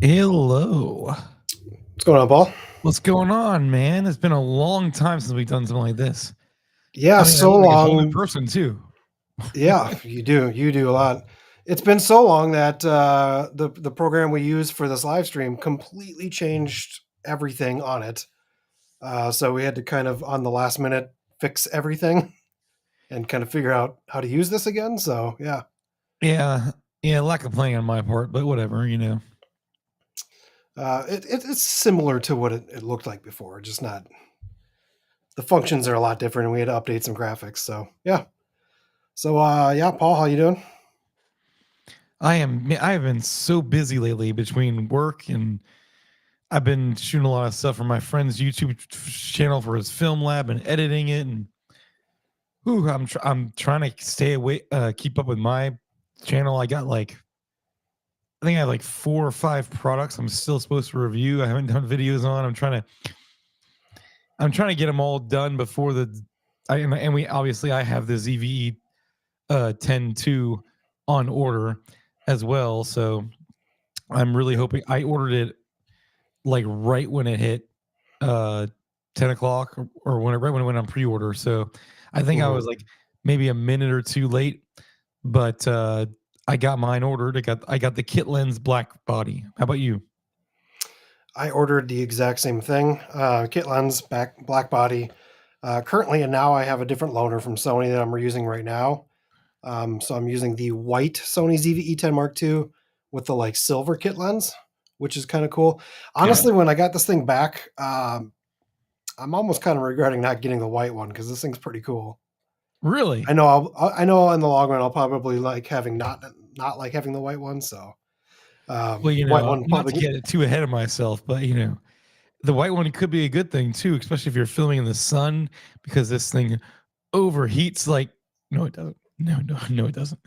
Hello. What's going on, Paul? What's going on, man? It's been a long time since we've done something like this. Yeah, I mean, I so look like a whole new long. person too. Yeah, you do. You do a lot. It's been so long that the program we use for this live stream completely changed everything on it. So we had to kind of on the last minute fix everything and kind of figure out how to use this again. So yeah, Yeah, yeah, lack of planning on my part, but whatever. it's similar to what it looked like before, just not the functions are a lot different, and we had to update some graphics. So yeah. So yeah, Paul, how you doing? I have been so busy lately between work and I've been shooting a lot of stuff for my friend's YouTube channel for his film lab and editing it, and I'm trying to stay away, keep up with my channel. I think I have like 4 or 5 products I'm still supposed to review. I haven't done videos on. I'm trying to get them all done before we obviously I have the ZV-E10 II on order as well. So I'm really hoping I ordered it like right when it hit uh 10 o'clock or right when it went on pre-order. So I think I was like maybe a minute or two late, but I got mine ordered. I got the kit lens black body. How about you? I ordered the exact same thing. Kit lens, black body. Currently, and now I have a different loaner from Sony that I'm using right now. So I'm using the white Sony ZV-E10 Mark II with the like silver kit lens, which is kind of cool. Yeah. Honestly, when I got this thing back, I'm almost kind of regretting not getting the white one because this thing's pretty cool. Really? I know in the long run I'll probably like having not like having the white one. So Well, white one not to probably. get too ahead of myself, but the white one could be a good thing too, especially if you're filming in the sun because this thing overheats like no it doesn't. No it doesn't.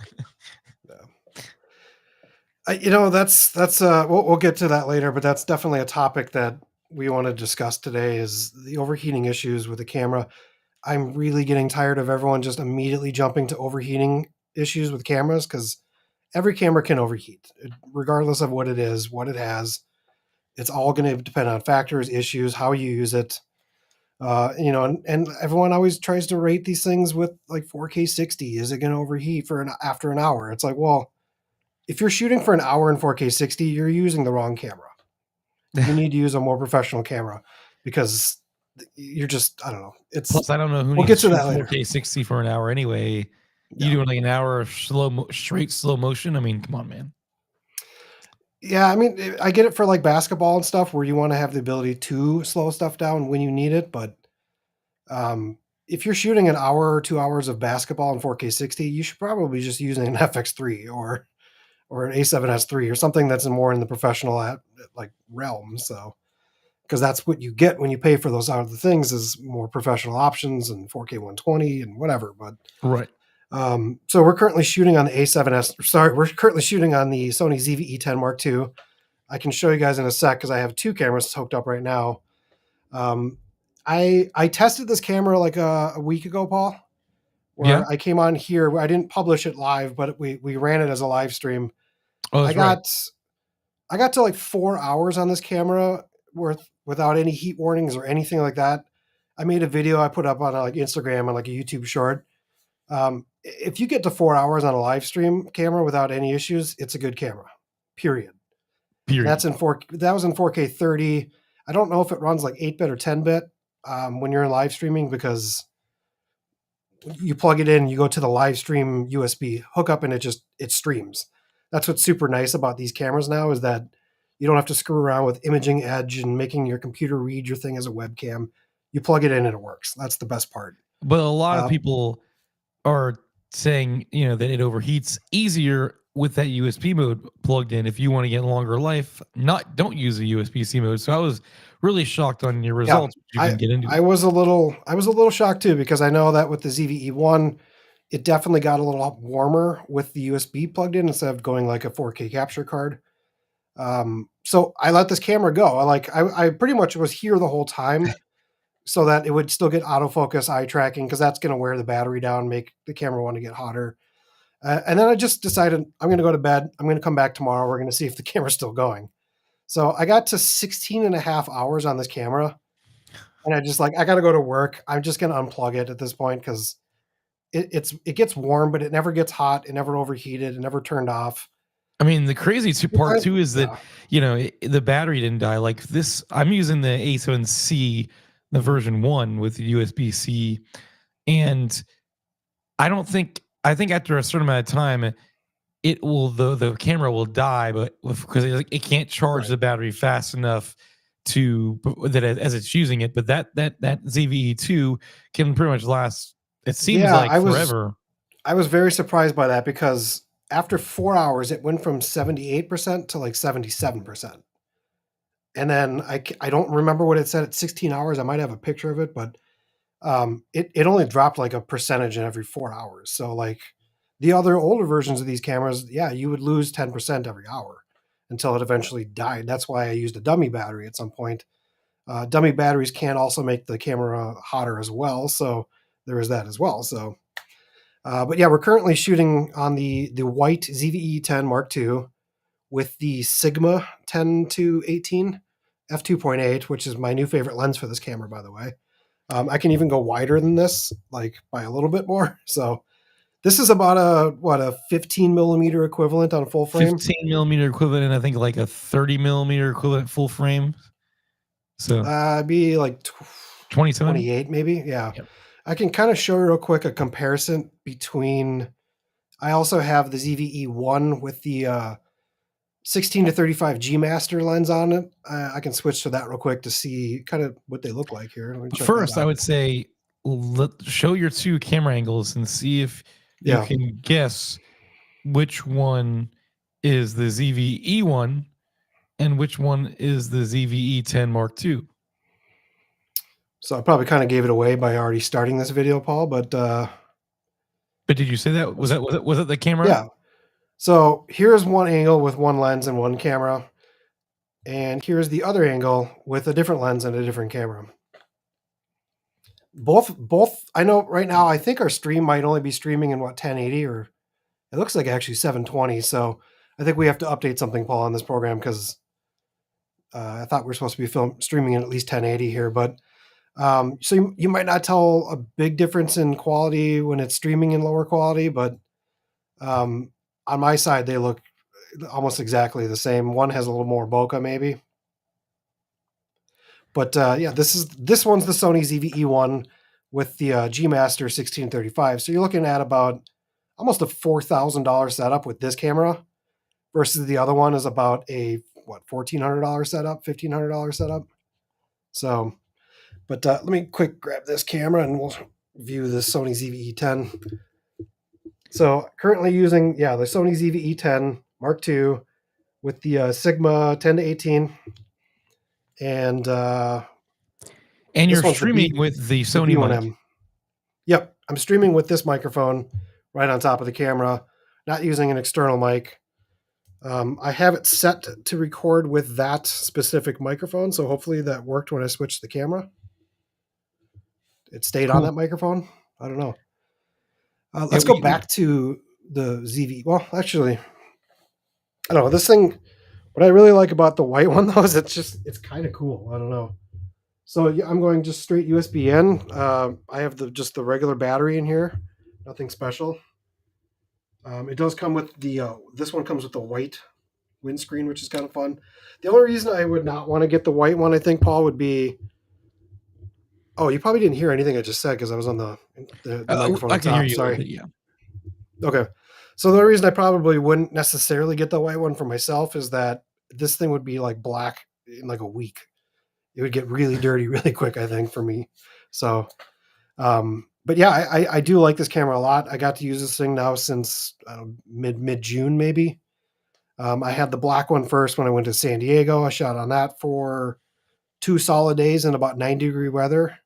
That's we'll get to that later, but that's definitely a topic that we want to discuss today is the overheating issues with the camera. I'm really getting tired of everyone just immediately jumping to overheating issues with cameras because every camera can overheat, regardless of what it is, what it has. It's all going to depend on factors, issues, how you use it. And everyone always tries to rate these things with like 4K 60. Is it going to overheat after an hour? It's like, well, if you're shooting for an hour in 4K 60, you're using the wrong camera. You need to use a more professional camera because you're just, I don't know. Plus, I don't know who We'll needs get to to shoot that later. 4K 60 for an hour anyway. You Yeah. doing like an hour of straight slow motion? I mean, come on, man. Yeah. I mean, I get it for like basketball and stuff where you want to have the ability to slow stuff down when you need it. But if you're shooting an hour or 2 hours of basketball in 4K 60, you should probably just using an FX3 or an A7S3 or something that's more in the professional like realm. So, because that's what you get when you pay for those other things is more professional options and 4K 120 and whatever. But Right. so we're currently shooting on the A7S. Sorry, we're currently shooting on the Sony ZV-E10 Mark II. I can show you guys in a sec because I have 2 cameras hooked up right now. Um, I tested this camera like a week ago, Paul, Yeah. where I came on here. I didn't publish it live, but we ran it as a live stream. Oh, I that's right. got I got to like 4 hours on this camera worth without any heat warnings or anything like that. I made a video I put up on like Instagram and like a YouTube short. If you get to 4 hours on a live stream camera without any issues, it's a good camera. Period. Period. That was in 4K 30. I don't know if it runs like 8-bit or 10-bit when you're in live streaming because you plug it in, you go to the live stream USB hookup, and it streams. That's what's super nice about these cameras now is that you don't have to screw around with imaging edge and making your computer read your thing as a webcam. You plug it in and it works. That's the best part. But a lot of Uh, people are saying, that it overheats easier with that USB mode plugged in. If you want to get longer life, don't use a USB-C mode. So I was really shocked on your yeah, results. You can get into I it. was a little shocked too because I know that with the ZVE1, it definitely got a little warmer with the USB plugged in instead of going like a 4K capture card. So I let this camera go. I pretty much was here the whole time so that it would still get autofocus eye tracking because that's going to wear the battery down, make the camera want to get hotter. And then I just decided I'm going to go to bed. I'm going to come back tomorrow. We're going to see if the camera's still going. So I got to 16 and a half hours on this camera, and I just like, I got to go to work. I'm just going to unplug it at this point because it gets warm, but it never gets hot. It never overheated. It never turned off. I mean, the crazy part too is that, Yeah. the battery didn't die. Like this, I'm using the A7C, the version 1 with USB-C, and I think after a certain amount of time, it will the camera will die, but because it can't charge Right. the battery fast enough to that as it's using it. But that ZV-E2 can pretty much last. It seems Yeah, like forever. I was very surprised by that because after 4 hours, it went from 78% to like 77%. And then I don't remember what it said at 16 hours. I might have a picture of it, but it only dropped like a percentage in every 4 hours. So like the other older versions of these cameras, yeah, you would lose 10% every hour until it eventually died. That's why I used a dummy battery at some point. Dummy batteries can also make the camera hotter as well. So there is that as well. So, but yeah, we're currently shooting on the white ZV-E10 Mark II with the Sigma 10 to 18 f2.8, which is my new favorite lens for this camera, by the way. I can even go wider than this, like by a little bit more. So this is about a 15 millimeter equivalent on full frame. 15 millimeter equivalent, and I think like a 30 millimeter equivalent full frame. So It'd be like 27. 28 maybe. Yeah. Yep. I can kind of show you real quick a comparison between. I also have the ZV-E1 with the 16 to 35 G Master lens on it. I can switch to that real quick to see kind of what they look like here. Let me check that First, I out. would say show your two camera angles and see if you Yeah. can guess which one is the ZV-E1 and which one is the ZV-E10 Mark II. So I probably kind of gave it away by already starting this video, Paul, but did you say that? Was it the camera? yeah. So here's one angle with one lens and one camera. And here's the other angle with a different lens and a different camera. Both I know right now, I think our stream might only be streaming in 1080, or it looks like actually 720. So I think we have to update something, Paul, on this program because I thought we were supposed to be streaming in at least 1080 here. But so you might not tell a big difference in quality when it's streaming in lower quality, but on my side, they look almost exactly the same. One has a little more bokeh maybe. But yeah, this one's the Sony ZV-E1 with the G Master 1635. So you're looking at about almost a $4,000 setup with this camera, versus the other one is about a $1,400 setup, $1,500 setup. So, but let me quick grab this camera and we'll view the Sony ZV-E10. So currently using the Sony ZV-E10 Mark II with the Sigma 10 to 18. And you're streaming with the Sony mic. Yep, I'm streaming with this microphone right on top of the camera, not using an external mic. I have it set to record with that specific microphone, so hopefully that worked when I switched the camera. It stayed on that microphone. I don't know. Let's go back to the ZV. Well, actually, I don't know. This thing, what I really like about the white one though is it's kind of cool. I don't know. So yeah, I'm going just straight USB in. I have just the regular battery in here, nothing special. It does come with the this one comes with the white windscreen, which is kind of fun. The only reason I would not want to get the white one, I think, Paul, would be. Oh, you probably didn't hear anything I just said because I was on the microphone. I can hear you. Sorry. Bit, yeah. Okay. So the reason I probably wouldn't necessarily get the white one for myself is that this thing would be like black in like a week. It would get really dirty really quick, I think, for me. So, but yeah, I do like this camera a lot. I got to use this thing now since mid June, maybe. I had the black one first when I went to San Diego. I shot on that for 2 solid days in about 90-degree weather.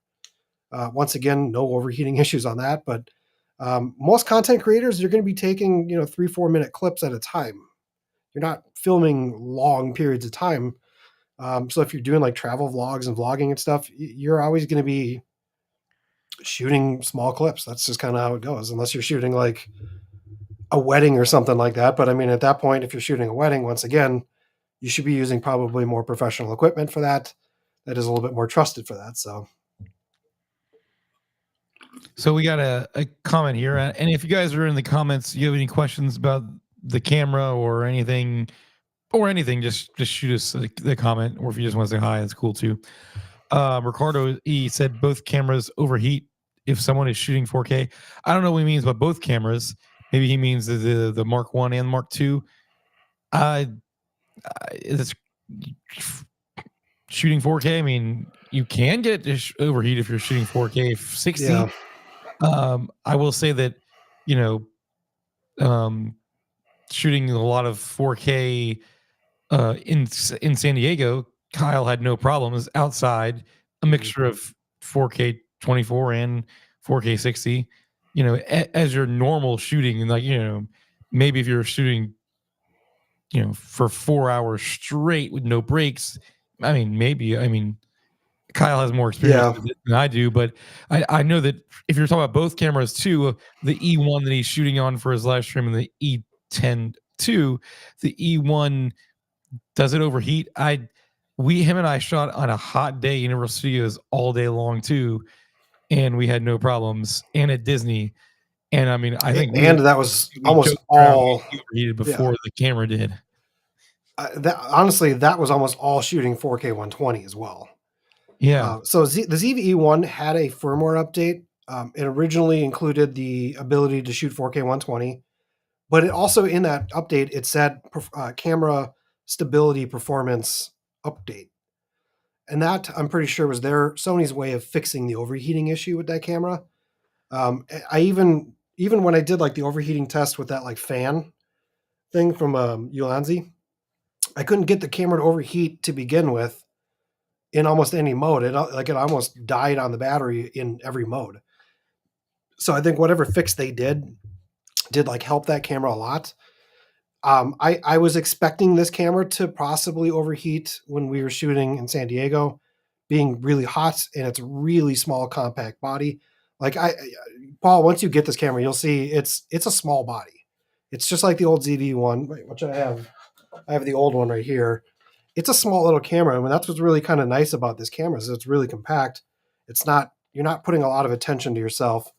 Once again, no overheating issues on that. But most content creators, you're going to be taking 3-4 minute clips at a time. You're not filming long periods of time. So if you're doing like travel vlogs and vlogging and stuff, you're always going to be shooting small clips. That's just kind of how it goes, unless you're shooting like a wedding or something like that. But I mean, at that point, if you're shooting a wedding, once again, you should be using probably more professional equipment for that. That is a little bit more trusted for that. So we got a comment here, and if you guys are in the comments, you have any questions about the camera or anything, just shoot us the comment, or if you just want to say hi, that's cool too. Ricardo E said both cameras overheat if someone is shooting 4K. I don't know what he means by both cameras. Maybe he means the Mark I and Mark II. It's shooting 4K. I mean, you can get overheat if you're shooting 4K 60. Yeah. I will say that, you know, shooting a lot of 4K in San Diego, Kyle had no problems outside, a mixture of 4K 24 and 4K 60. You know, as your normal shooting, and like, you know, maybe if you're shooting, you know, for 4 hours straight with no breaks, I mean, Kyle has more experience Yeah. with it than I do, but I know that if you're talking about both cameras too, the E1 that he's shooting on for his live stream and the E10 II, the E1, does it overheat? Him and I shot on a hot day, Universal Studios all day long too, and we had no problems. And at Disney, and I mean, I think And that was we almost joked around, all. he overheated Yeah. before the camera did. Honestly, that was almost all shooting 4K 120 as well. Yeah. So the ZV-E1 had a firmware update. It originally included the ability to shoot 4K 120, but it also, in that update, it said camera stability performance update. And that, I'm pretty sure, was Sony's way of fixing the overheating issue with that camera. I even when I did like the overheating test with that like fan thing from Ulanzi, I couldn't get the camera to overheat to begin with in almost any mode. It almost died on the battery in every mode. So I think whatever fix they did like help that camera a lot. I was expecting this camera to possibly overheat when we were shooting in San Diego, being really hot, and it's a really small compact body. Like Paul, once you get this camera, you'll see it's a small body. It's just like the old ZV-1, which I have. I have the old one right here. It's a small little camera. I mean, that's what's really kind of nice about this camera is it's really compact. You're not putting a lot of attention to yourself.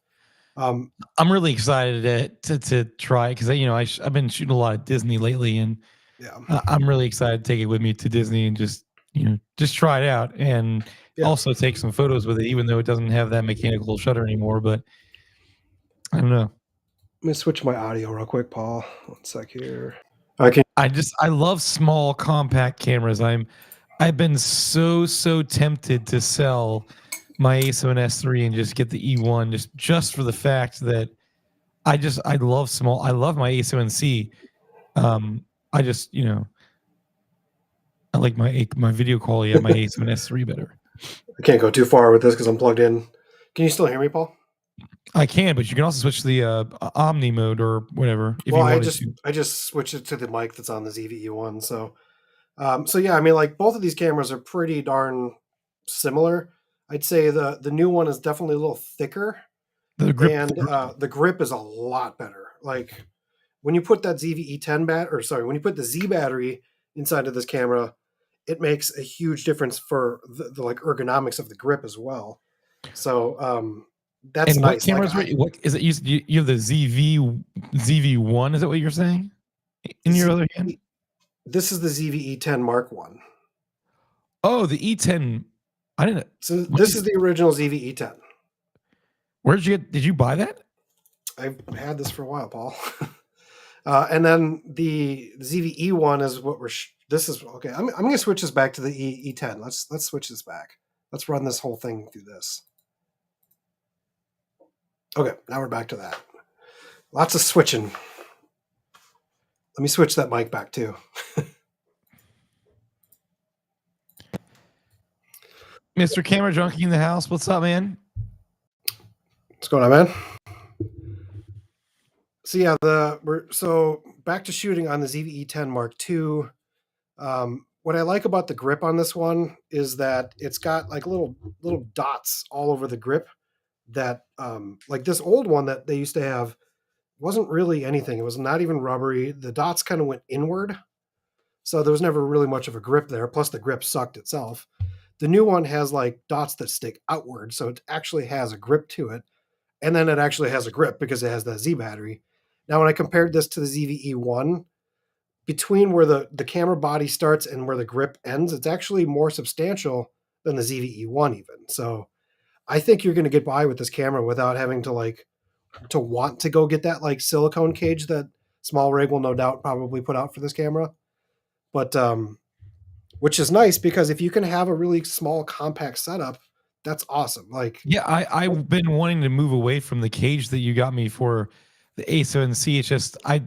I'm really excited to try, because you know I've been shooting a lot of Disney lately, and Yeah. I'm really excited to take it with me to Disney and just try it out, and Yeah. also take some photos with it, even though it doesn't have that mechanical shutter anymore. But I don't know. Let me switch my audio real quick, Paul. 1 sec here. I love small compact cameras. I've been so tempted to sell my A7S III and just get the E1, just for the fact that I love small. I love my A7C. I just, you know, I like my video quality at my A7S III better. I can't go too far with this because I'm plugged in. Can you still hear me, Paul? I can, but you can also switch to the Omni mode or whatever if you wanted to. I just switched it to the mic that's on the ZV-E1. So yeah, I mean, like both of these cameras are pretty darn similar. I'd say the new one is definitely a little thicker, The grip, and the grip is a lot better. Like when you put that when you put the Z battery inside of this camera, it makes a huge difference for the like ergonomics of the grip as well. So that's and nice. what cameras? What is it? You have the ZV-1. Is that what you're saying? In your other hand? This is the ZV-E10 Mark I. Oh, the E10. I didn't. So this is the original ZV-E10. Where'd you get? Did you buy that? I've had this for a while, Paul. And then the ZV-E1 is what this is okay. I'm going to switch this back to the E10. Let's switch this back. Let's run this whole thing through this. Okay, now we're back to that. Lots of switching. Let me switch that mic back too. Mr. Camera Junkie in the house. What's up, man? What's going on, man? So yeah, so back to shooting on the ZV-E10 Mark II. What I like about the grip on this one is that it's got like little dots all over the grip that like this old one that they used to have wasn't really anything. It was not even rubbery. The dots kind of went inward. So there was never really much of a grip there. Plus, the grip sucked itself. The new one has like dots that stick outward, so it actually has a grip to it, and then it actually has a grip because it has that Z battery. Now, when I compared this to the ZV-E1, between where the camera body starts and where the grip ends, it's actually more substantial than the ZV-E1 even. So I think you're going to get by with this camera without having to want to go get that like silicone cage that Small Rig will no doubt probably put out for this camera. But which is nice because if you can have a really small compact setup, that's awesome. Like, Yeah, I've been wanting to move away from the cage that you got me for the A7C. It's just I,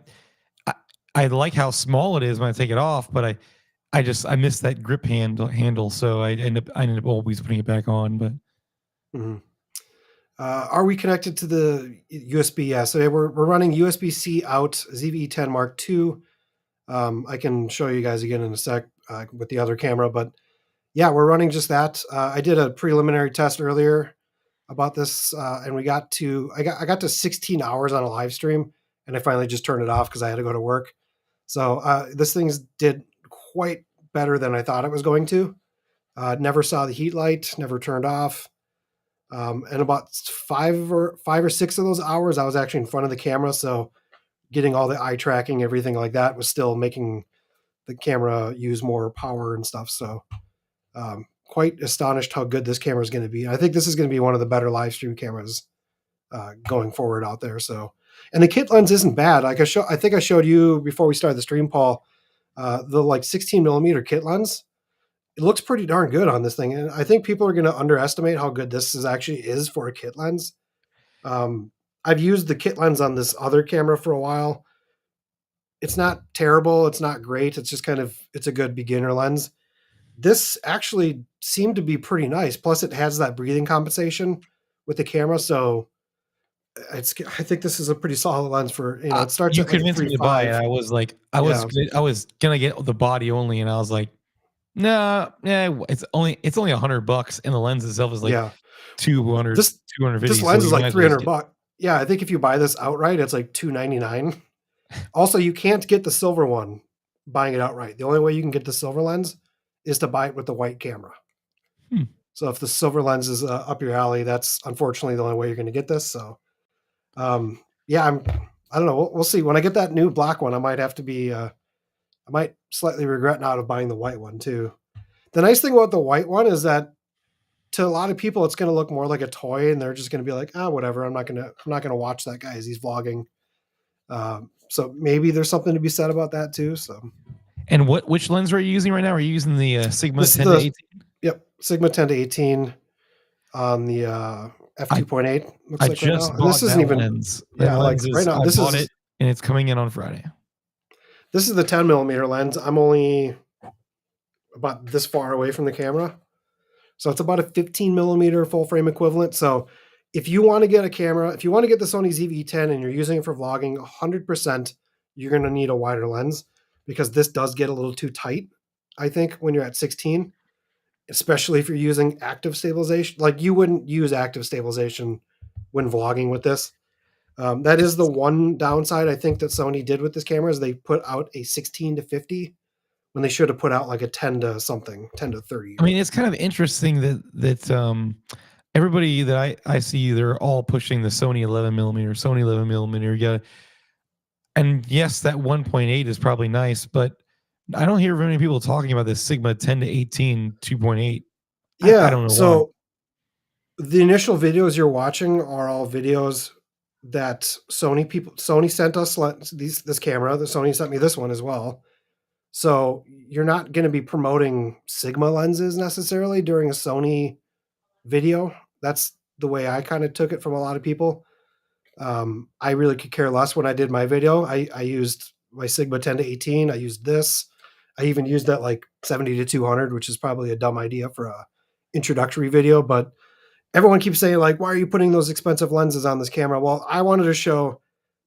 I like how small it is when I take it off, but I miss that grip handle, so I ended up always putting it back on. But mhm. Are we connected to the USB? Yeah, so we're running USB-C out ZV-E10 Mark II. I can show you guys again in a sec with the other camera, but yeah, we're running just that. I did a preliminary test earlier about this, and I got to 16 hours on a live stream, and I finally just turned it off because I had to go to work. So this thing's did quite better than I thought it was going to. Never saw the heat light, never turned off. And about 5 or 6 of those hours, I was actually in front of the camera, so getting all the eye tracking, everything like that, was still making the camera use more power and stuff. So quite astonished how good this camera is going to be. I think this is going to be one of the better live stream cameras going forward out there. So, and the kit lens isn't bad. Like I think I showed you before we started the stream, Paul, the like 16 millimeter kit lens. It looks pretty darn good on this thing, and I think people are going to underestimate how good this actually is for a kit lens. I've used the kit lens on this other camera for a while. It's not terrible. It's not great. It's just it's a good beginner lens. This actually seemed to be pretty nice. Plus, it has that breathing compensation with the camera, so I think this is a pretty solid lens for it starts you at like a convinced me to buy it. 3.5. I was like, Yeah, I was gonna get the body only, and I was like, no, yeah, it's only $100, and the lens itself is like yeah. 200, This 250. this So lens is you might like as well just 300 get. bucks. Yeah, I think if you buy this outright, it's like 299. Also, you can't get the silver one buying it outright. The only way you can get the silver lens is to buy it with the white camera. Hmm. So if the silver lens is up your alley, that's unfortunately the only way you're going to get this. So yeah, I don't know. We'll see. When I get that new black one, I might have to be. I might slightly regret not of buying the white one too. The nice thing about the white one is that to a lot of people, it's going to look more like a toy, and they're just going to be like, "Ah, whatever. I'm not gonna watch that guy as he's vlogging." So maybe there's something to be said about that too. So And which lens are you using right now? Are you using the Sigma this is 10 to the 18? Sigma 10 to 18 on the I f2.8. Looks I like right now, just and this bought isn't that even. lens. That Yeah, like lens right is now, I bought it, and it's coming in on Friday. this is the 10 millimeter lens. I'm only about this far away from the camera, so it's about a 15 millimeter full frame equivalent. So if you want to get a camera, if you want to get the Sony ZV-E10 and you're using it for vlogging, 100%, you're going to need a wider lens because this does get a little too tight, I think, when you're at 16, especially if you're using active stabilization. Like, you wouldn't use active stabilization when vlogging with this. That is the one downside I think that Sony did with this camera, is they put out a 16 to 50 when they should have put out like a 10 to something, 10 to 30. I mean, it's kind of interesting that everybody that I see, they're all pushing the Sony 11 millimeter, Sony 11 millimeter. Yeah, and yes, that 1.8 is probably nice, but I don't hear very many people talking about this Sigma 10 to 18 2.8. I Yeah. don't know why. So the initial videos you're watching are all videos that Sony sent us this camera. The Sony sent me this one as well. So you're not going to be promoting Sigma lenses necessarily during a Sony video. That's the way I kind of took it from a lot of people. I really could care less. When I did my video, I used my Sigma 10 to 18. I used this. I even used that like 70 to 200, which is probably a dumb idea for a introductory video, but everyone keeps saying like, why are you putting those expensive lenses on this camera? Well, I wanted to show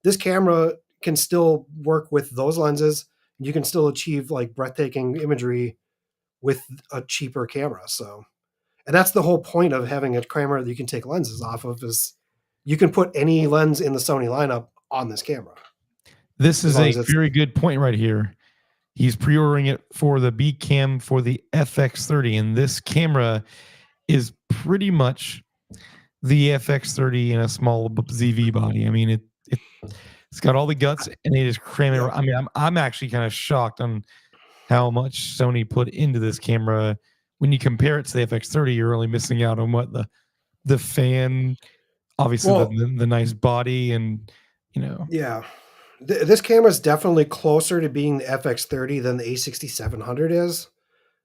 this camera can still work with those lenses. You can still achieve like breathtaking imagery with a cheaper camera. So, and that's the whole point of having a camera that you can take lenses off of, is you can put any lens in the Sony lineup on this camera This as is long a as it's very good point right here. He's pre-ordering it for the B cam for the FX30, and this camera is pretty much the FX30 in a small ZV body. I mean, it's got all the guts, and they just cram it. Yep. I mean, I'm actually kind of shocked on how much Sony put into this camera. When you compare it to the FX30, you're only missing out on what the fan, obviously Well, the nice body, and you know, yeah. This camera is definitely closer to being the FX30 than the A6700 is.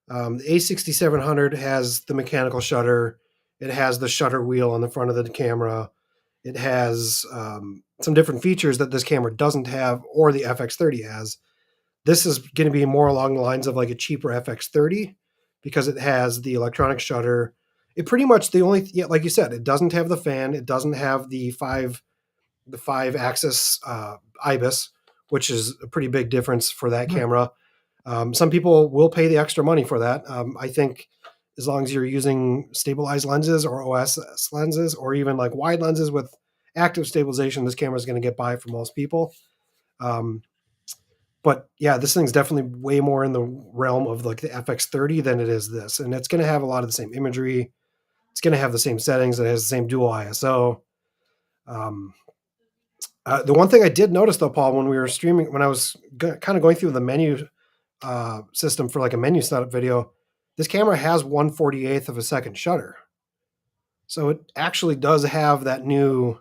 The A6700 has the mechanical shutter. It has the shutter wheel on the front of the camera. It has some different features that this camera doesn't have or the FX30 has. This is going to be more along the lines of like a cheaper FX30 because it has the electronic shutter. It pretty much the only, yeah, like you said, it doesn't have the fan. It doesn't have the five axis IBIS, which is a pretty big difference for that right. camera. Some people will pay the extra money for that. I think as long as you're using stabilized lenses or OSS lenses or even like wide lenses with active stabilization, this camera is going to get by for most people. Um, but yeah, this thing's definitely way more in the realm of like the FX30 than it is this, and it's going to have a lot of the same imagery. It's going to have the same settings. It has the same dual ISO. Um, the one thing I did notice though, Paul, when we were streaming, when I was kind of going through the menu system for like a menu setup video, this camera has 1/48th of a second shutter. So it actually does have that new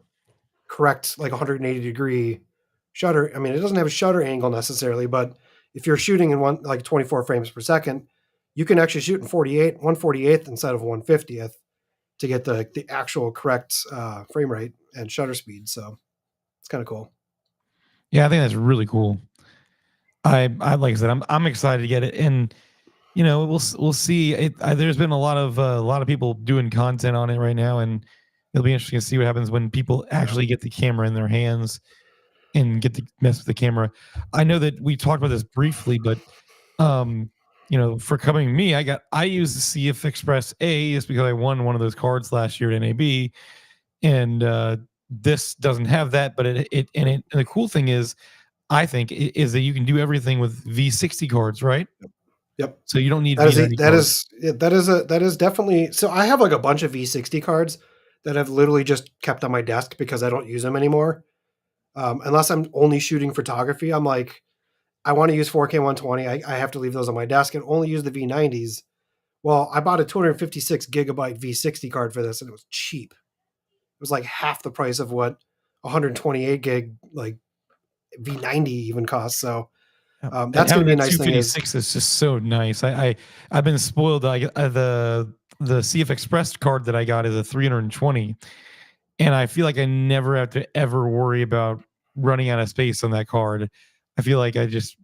correct like 180-degree shutter. I mean, it doesn't have a shutter angle necessarily, but if you're shooting in one like 24 frames per second, you can actually shoot in 1/48th instead of 1/50th to get the actual correct frame rate and shutter speed. So it's kind of cool. Yeah, I think that's really cool. I like I said, I'm excited to get it, and you know, we'll see. There's been a lot of people doing content on it right now, and it'll be interesting to see what happens when people Yeah. actually get the camera in their hands and get to mess with the camera. I know that we talked about this briefly, but um, you know, for coming me, I use the CF Express A just because I won one of those cards last year at NAB, and this doesn't have that, but and the cool thing is, I think, is that you can do everything with V60 cards, right? Yep. So you don't need That is V90 that cards. is that is definitely so. I have like a bunch of V60 cards that I've literally just kept on my desk because I don't use them anymore. Unless I'm only shooting photography, I'm like, I want to use 4K 120. I have to leave those on my desk and only use the V90s. Well, I bought a 256 gigabyte V60 card for this, and it was cheap. It was like half the price of what 128 gig like V90 even costs. So Yeah, and that's going to having be a that nice thing. Is 256 is just so nice. I've been spoiled. The CF Express card that I got is a 320, and I feel like I never have to ever worry about running out of space on that card. I feel like I just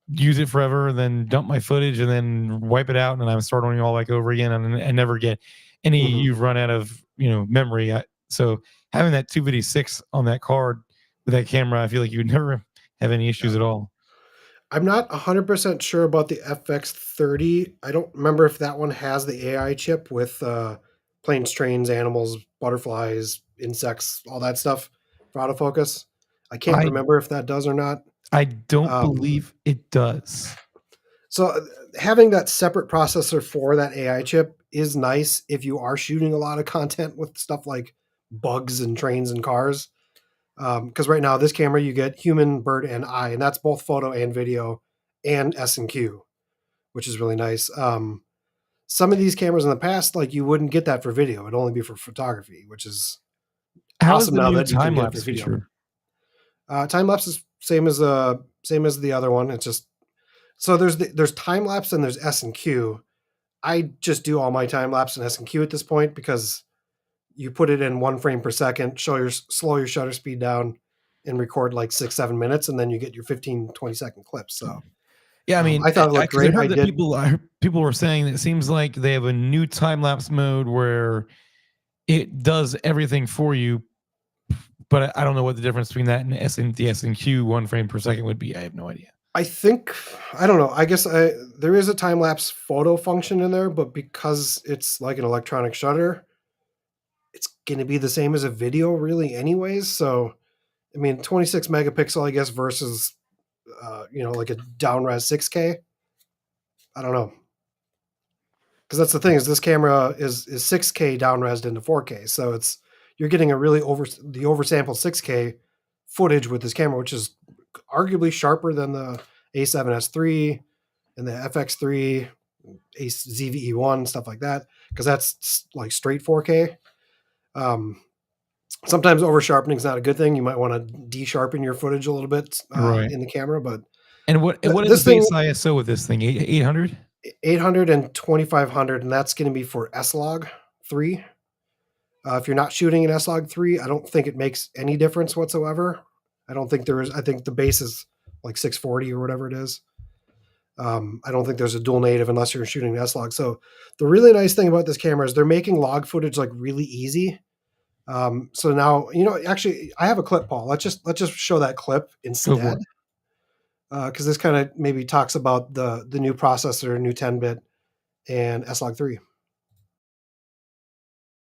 use it forever, and then dump my footage, and then wipe it out, and then I'm starting all back over again, and never get any mhm, you've run out of memory. So having that 256 on that card with that camera, I feel like you would never have any yeah. issues at all. I'm not 100% sure about the FX30. I don't remember if that one has the AI chip with planes, trains, animals, butterflies, insects, all that stuff for autofocus. I can't I remember if that does or not. I don't Um, believe it does. so having that separate processor for that AI chip is nice if you are shooting a lot of content with stuff like bugs and trains and cars. Because right now, this camera you get human, bird, and eye, and that's both photo and video, and S and Q, which is really nice. Some of these cameras in the past, like you wouldn't get that for video; it'd only be for photography, which is How is awesome the now new that you can time get it for lapse video. feature? Time lapse is same as the other one. It's just so there's time lapse and there's S and Q. I just do all my time lapse in S and Q at this point because you put it in 1 frame per second, slow your shutter speed down, and record like 6-7 minutes, and then you get your 15-20 second clips. So Yeah, I mean, I thought it looked because I great. I heard that did. people were saying that it seems like they have a new time lapse mode where it does everything for you, but I don't know what the difference between that and the S and Q 1 frame per second would be. I have no idea. I think I don't know. I guess there is a time lapse photo function in there, but because it's like an electronic shutter, it's going to be the same as a video, really, anyways. So I mean, 26 megapixel, I guess, versus like a down res 6K. I don't know, because that's the thing is this camera is 6K down resed into 4K, so you're getting a really oversampled 6K footage with this camera, which is arguably sharper than the A7S III and the FX3, Ace ZV-E1, stuff like that, because that's like straight 4K. Sometimes over sharpening is not a good thing. You might want to de-sharpen your footage a little bit in the camera, but and what is this the thing base ISO with this thing? 800? 800 and 2500, and that's going to be for S-Log 3. If you're not shooting in S-Log 3, I don't think it makes any difference whatsoever. I think the base is like 640 or whatever it is. I don't think there's a dual native unless you're shooting S-Log. So the really nice thing about this camera is they're making log footage like really easy. So now, actually I have a clip, Paul. Let's just show that clip instead. Because this kind of maybe talks about the new processor, new 10-bit, and S-Log 3.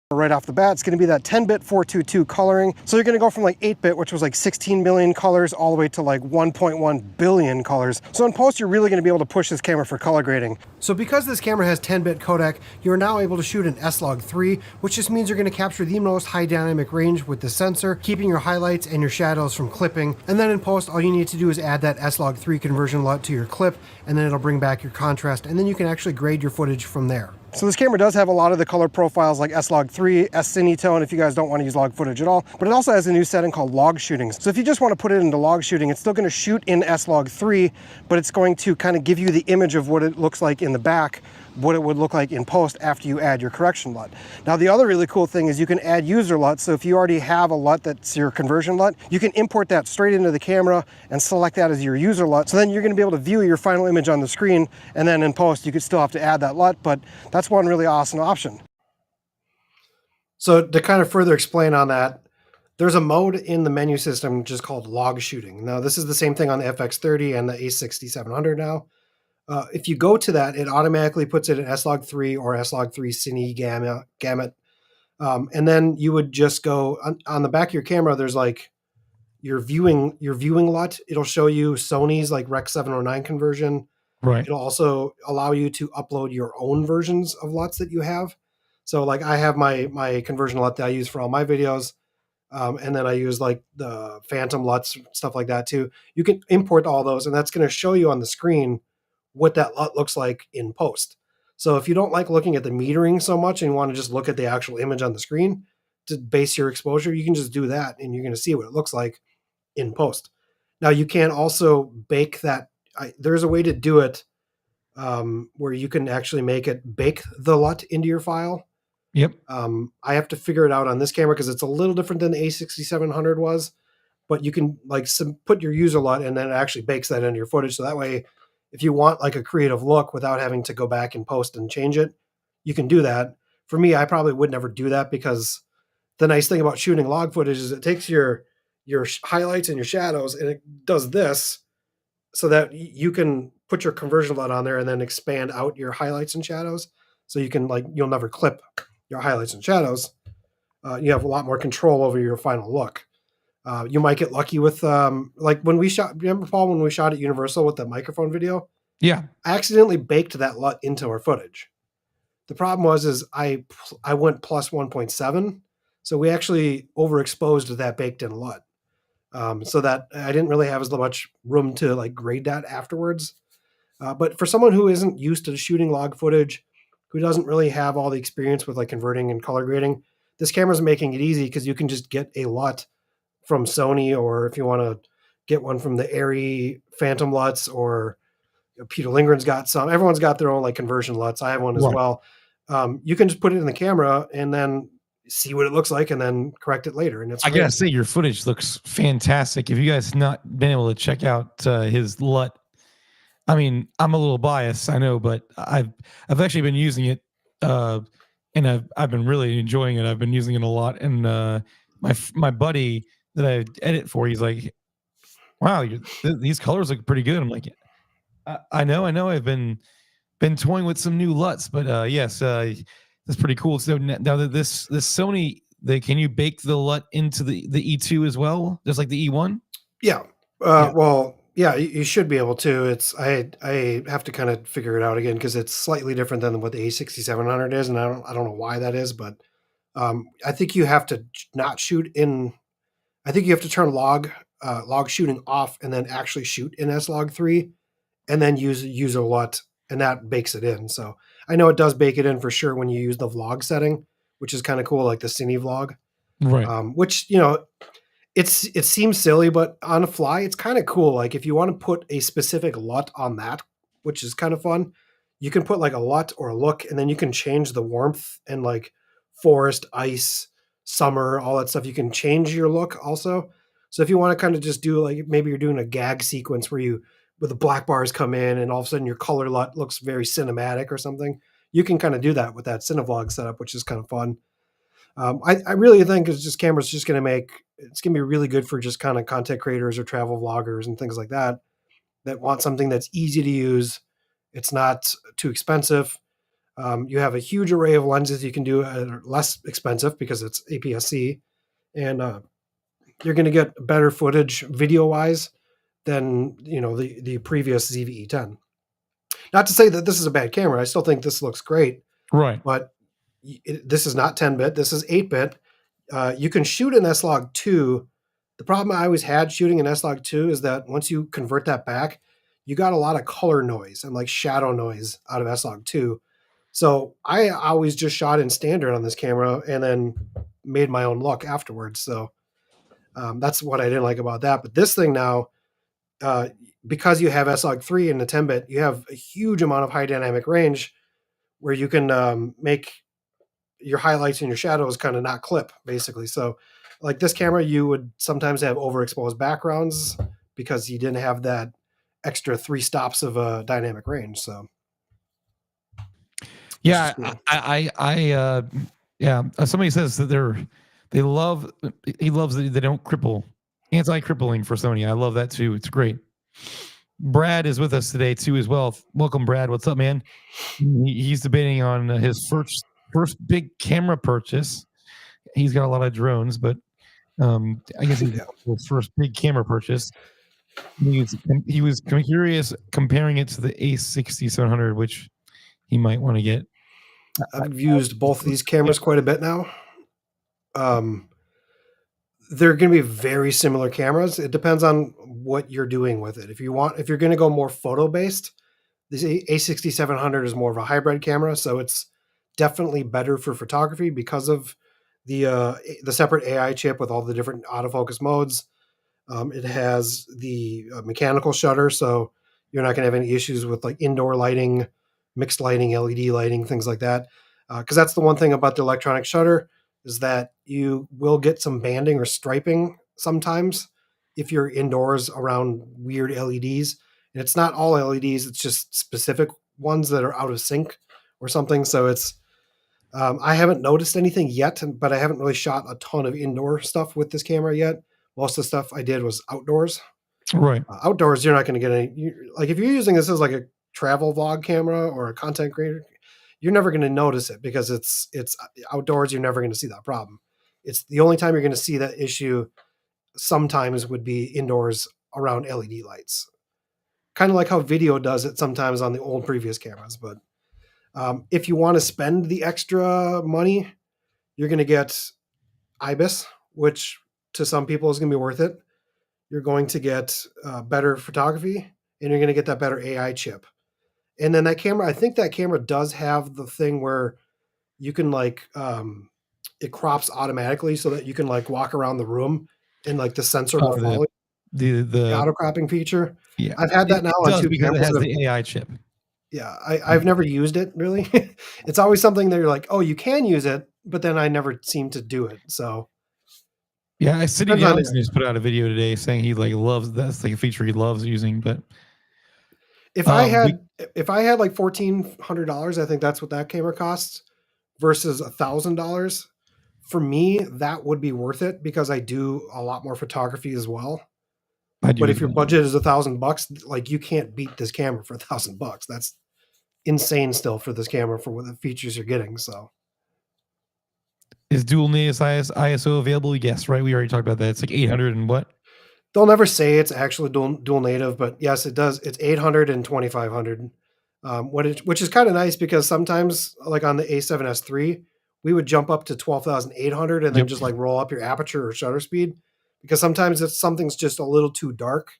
Right off the bat, it's going to be that 10-bit 422 coloring. So you're going to go from like 8-bit, which was like 16 million colors, all the way to like 1.1 billion colors. So in post, you're really going to be able to push this camera for color grading. So because this camera has 10-bit codec, you're now able to shoot in S-Log 3, which just means you're going to capture the most high dynamic range with the sensor, keeping your highlights and your shadows from clipping. And then in post, all you need to do is add that S-Log 3 conversion LUT to your clip, and then it'll bring back your contrast, and then you can actually grade your footage from there. So this camera does have a lot of the color profiles like S-Log 3, S-Cinetone if you guys don't want to use log footage at all, but it also has a new setting called log shooting. So if you just want to put it into log shooting, it's still going to shoot in S-Log 3, but it's going to kind of give you the image of what it looks like in the back, what it would look like in post after you add your correction LUT. Now the other really cool thing is you can add user LUT, so if you already have a LUT that's your conversion LUT, you can import that straight into the camera and select that as your user LUT, so then you're going to be able to view your final image on the screen, and then in post you could still have to add that LUT, but that's one really awesome option. So to kind of further explain on that, there's a mode in the menu system just called log shooting. Now this is the same thing on the FX30 and the A6700 now. If you go to that, it automatically puts it in S-Log 3 or S-Log 3 Cine Gamut. And then you would just go on the back of your camera, there's like your viewing LUT. It'll show you Sony's like Rec 709 conversion. Right. It'll also allow you to upload your own versions of LUTs that you have. So like I have my conversion LUT that I use for all my videos. And then I use like the Phantom LUTs, stuff like that too. You can import all those, and that's going to show you on the screen what that LUT looks like in post. So if you don't like looking at the metering so much and you want to just look at the actual image on the screen to base your exposure, you can just do that and you're going to see what it looks like in post. Now you can also bake that. There's a way to do it where you can actually bake the LUT into your file. Yep. I have to figure it out on this camera because it's a little different than the A6700 was, but you can like put your user LUT and then it actually bakes that into your footage. So that way, if you want like a creative look without having to go back and post and change it, you can do that. For me, I probably would never do that because the nice thing about shooting log footage is it takes your highlights and your shadows and it does this so that you can put your conversion LUT on there and then expand out your highlights and shadows. So you can you'll never clip your highlights and shadows. You have a lot more control over your final look. You might get lucky with like when we shot. Remember, Paul, when we shot at Universal with the microphone video? Yeah, I accidentally baked that LUT into our footage. The problem was I went plus 1.7, so we actually overexposed that baked-in LUT, so that I didn't really have as much room to like grade that afterwards. But for someone who isn't used to shooting log footage, who doesn't really have all the experience with like converting and color grading, this camera's making it easy because you can just get a LUT from Sony, or if you want to get one from the Arri Phantom LUTs, or Peter Lindgren's got some. Everyone's got their own like conversion LUTs. I have one as well. You can just put it in the camera and then see what it looks like and then correct it later. And I gotta say, your footage looks fantastic. If you guys have not been able to check out his LUT, I mean, I'm a little biased, I know, but I've actually been using it, and I've been really enjoying it. I've been using it a lot, and my buddy that I edit for, he's like, "Wow, these colors look pretty good." I'm like, "I know. I've been toying with some new LUTs, but yes, that's pretty cool." So now that this Sony, can you bake the LUT into the E2 as well, just like the E1? Yeah. Well, Yeah, you should be able to. It's I have to kind of figure it out again because it's slightly different than what the A6700 is, and I don't know why that is, but I think you have to not shoot in. I think you have to turn log shooting off and then actually shoot in S-Log3 and then use a LUT, and that bakes it in. So I know it does bake it in for sure when you use the vlog setting, which is kind of cool, like the Cine vlog. Right. Which it seems silly, but on the fly, it's kind of cool. Like if you want to put a specific LUT on that, which is kind of fun, you can put like a LUT or a look, and then you can change the warmth and like forest, ice, summer, all that stuff. You can change your look also. So if you want to kind of just do like maybe you're doing a gag sequence where the black bars come in and all of a sudden your color LUT looks very cinematic or something, you can kind of do that with that Cinevlog setup, which is kind of fun. I really think it's just cameras just going to it's going to be really good for just kind of content creators or travel vloggers and things like that that want something that's easy to use. It's not too expensive. You have a huge array of lenses you can do less expensive because it's APS-C, and you're going to get better footage video wise than the previous ZV-E10. Not to say that this is a bad camera. I still think this looks great, Right. but this is not 10-bit. This is 8-bit. You can shoot in S-Log2. The problem I always had shooting in S-Log2 is that once you convert that back, you got a lot of color noise and like shadow noise out of S-Log2. So I always just shot in standard on this camera and then made my own look afterwards. So that's what I didn't like about that. But this thing now, uh, because you have S-Log3 in the 10-bit, you have a huge amount of high dynamic range where you can make your highlights and your shadows kind of not clip basically. So like this camera, you would sometimes have overexposed backgrounds because you didn't have that extra 3 stops of dynamic range. So which is Yeah, cool. yeah. Somebody says that they love he loves that they don't cripple, anti-crippling for Sony. I love that too. It's great. Brad is with us today too as well. Welcome, Brad. What's up, man? He's debating on his first big camera purchase. He's got a lot of drones, but I guess he's Yeah. his first big camera purchase. He was curious comparing it to the A6700, which he might want to get. I've used both of these cameras quite a bit now. Um, they're going to be very similar cameras. It depends on what you're doing with it. If you're going to go more photo based, this A6700 is more of a hybrid camera, so it's definitely better for photography because of the separate AI chip with all the different autofocus modes. It has the mechanical shutter, so you're not going to have any issues with like indoor lighting, mixed lighting, LED lighting, things like that. Because that's the one thing about the electronic shutter is that you will get some banding or striping sometimes if you're indoors around weird LEDs. And it's not all LEDs; it's just specific ones that are out of sync or something. So it's I haven't noticed anything yet, but I haven't really shot a ton of indoor stuff with this camera yet. Most of the stuff I did was outdoors. Right. Outdoors, you're not going to get like if you're using this as like a travel vlog camera or a content creator, you're never going to notice it because it's outdoors. You're never going to see that problem. It's the only time you're going to see that issue. Sometimes would be indoors around LED lights, kind of like how video does it sometimes on the old previous cameras. But if you want to spend the extra money, you're going to get IBIS, which to some people is going to be worth it. You're going to get better photography, and you're going to get that better AI chip. And then that camera, I think that camera does have the thing where you can like it crops automatically so that you can like walk around the room and like the sensor will Oh, follow you. The the auto cropping feature. yeah, I've had that now it on does two because it cameras. has the AI chip. Yeah, I've never used it really. It's always something that you're like, oh, you can use it, but then I never seem to do it. So Yeah, City depends on it. Johnson just put out a video today saying he like loves that's like a feature he loves using. But If I we, had if I had like $1,400, I think that's what that camera costs versus $1,000. For me, that would be worth it because I do a lot more photography as well. I do But as if your well. budget is $1,000, like you can't beat this camera for $1,000. That's insane still for this camera for what the features you're getting. So Is dual native ISO available? Yes, right. We already talked about that. It's like 800 and what? they'll never say it's actually dual native, but yes, it does. It's 800 and 2500. Which is kind of nice because sometimes, like on the A7S III, we would jump up to 12,800 and then Yep. just like roll up your aperture or shutter speed because sometimes something's just a little too dark.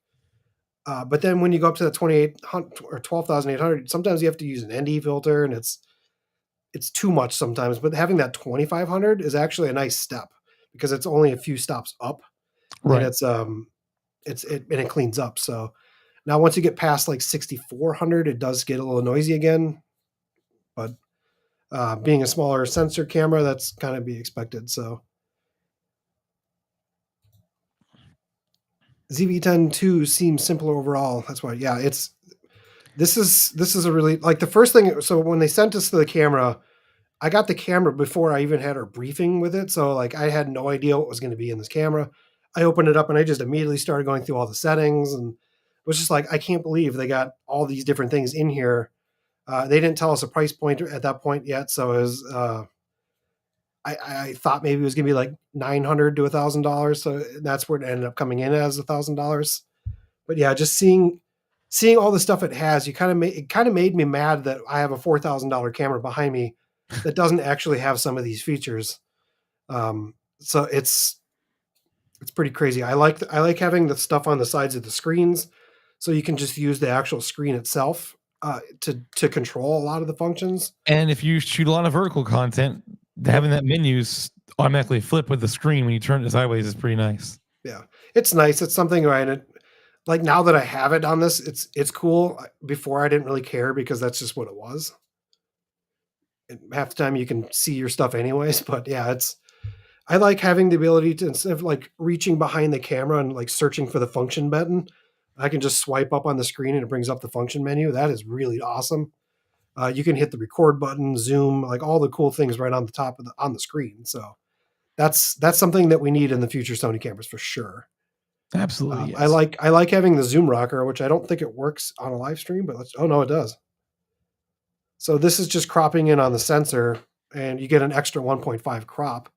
But then when you go up to the 2800 or 12,800, sometimes you have to use an ND filter, and it's too much sometimes. But having that 2500 is actually a nice step because it's only a few stops up, and Right. and it cleans up. So now once you get past like 6400, it does get a little noisy again. But being a smaller sensor camera, that's kind of be expected. So ZV-E10 II seems simpler overall. That's why, yeah, this is a really like the first thing. So when they sent us the camera, I got the camera before I even had our briefing with it. So like I had no idea what was going to be in this camera. I opened it up and I just immediately started going through all the settings and was just like, I can't believe they got all these different things in here. They didn't tell us a price point at that point yet, so it was. I thought maybe it was gonna be like $900 to $1,000, so that's where it ended up coming in as $1,000. But yeah, just seeing all the stuff it has, it kind of made me mad that I have a $4,000 camera behind me that doesn't actually have some of these features. So it's pretty crazy. I like having the stuff on the sides of the screens, so you can just use the actual screen itself to control a lot of the functions. And if you shoot a lot of vertical content, having Yep. that menus automatically flip with the screen when you turn it sideways is pretty nice. Yeah, it's nice. It's something right. Like now that I have it on this, it's cool. Before I didn't really care because that's just what it was. And half the time you can see your stuff anyways. But yeah, I like having the ability to instead of like reaching behind the camera and like searching for the function button, I can just swipe up on the screen and it brings up the function menu. That is really awesome. You can hit the record button, zoom, like all the cool things right on the top of on the screen. So that's something that we need in the future Sony cameras for sure. Absolutely, yes. I like having the zoom rocker, which I don't think it works on a live stream, but oh no, it does. So this is just cropping in on the sensor, and you get an extra 1.5 crop.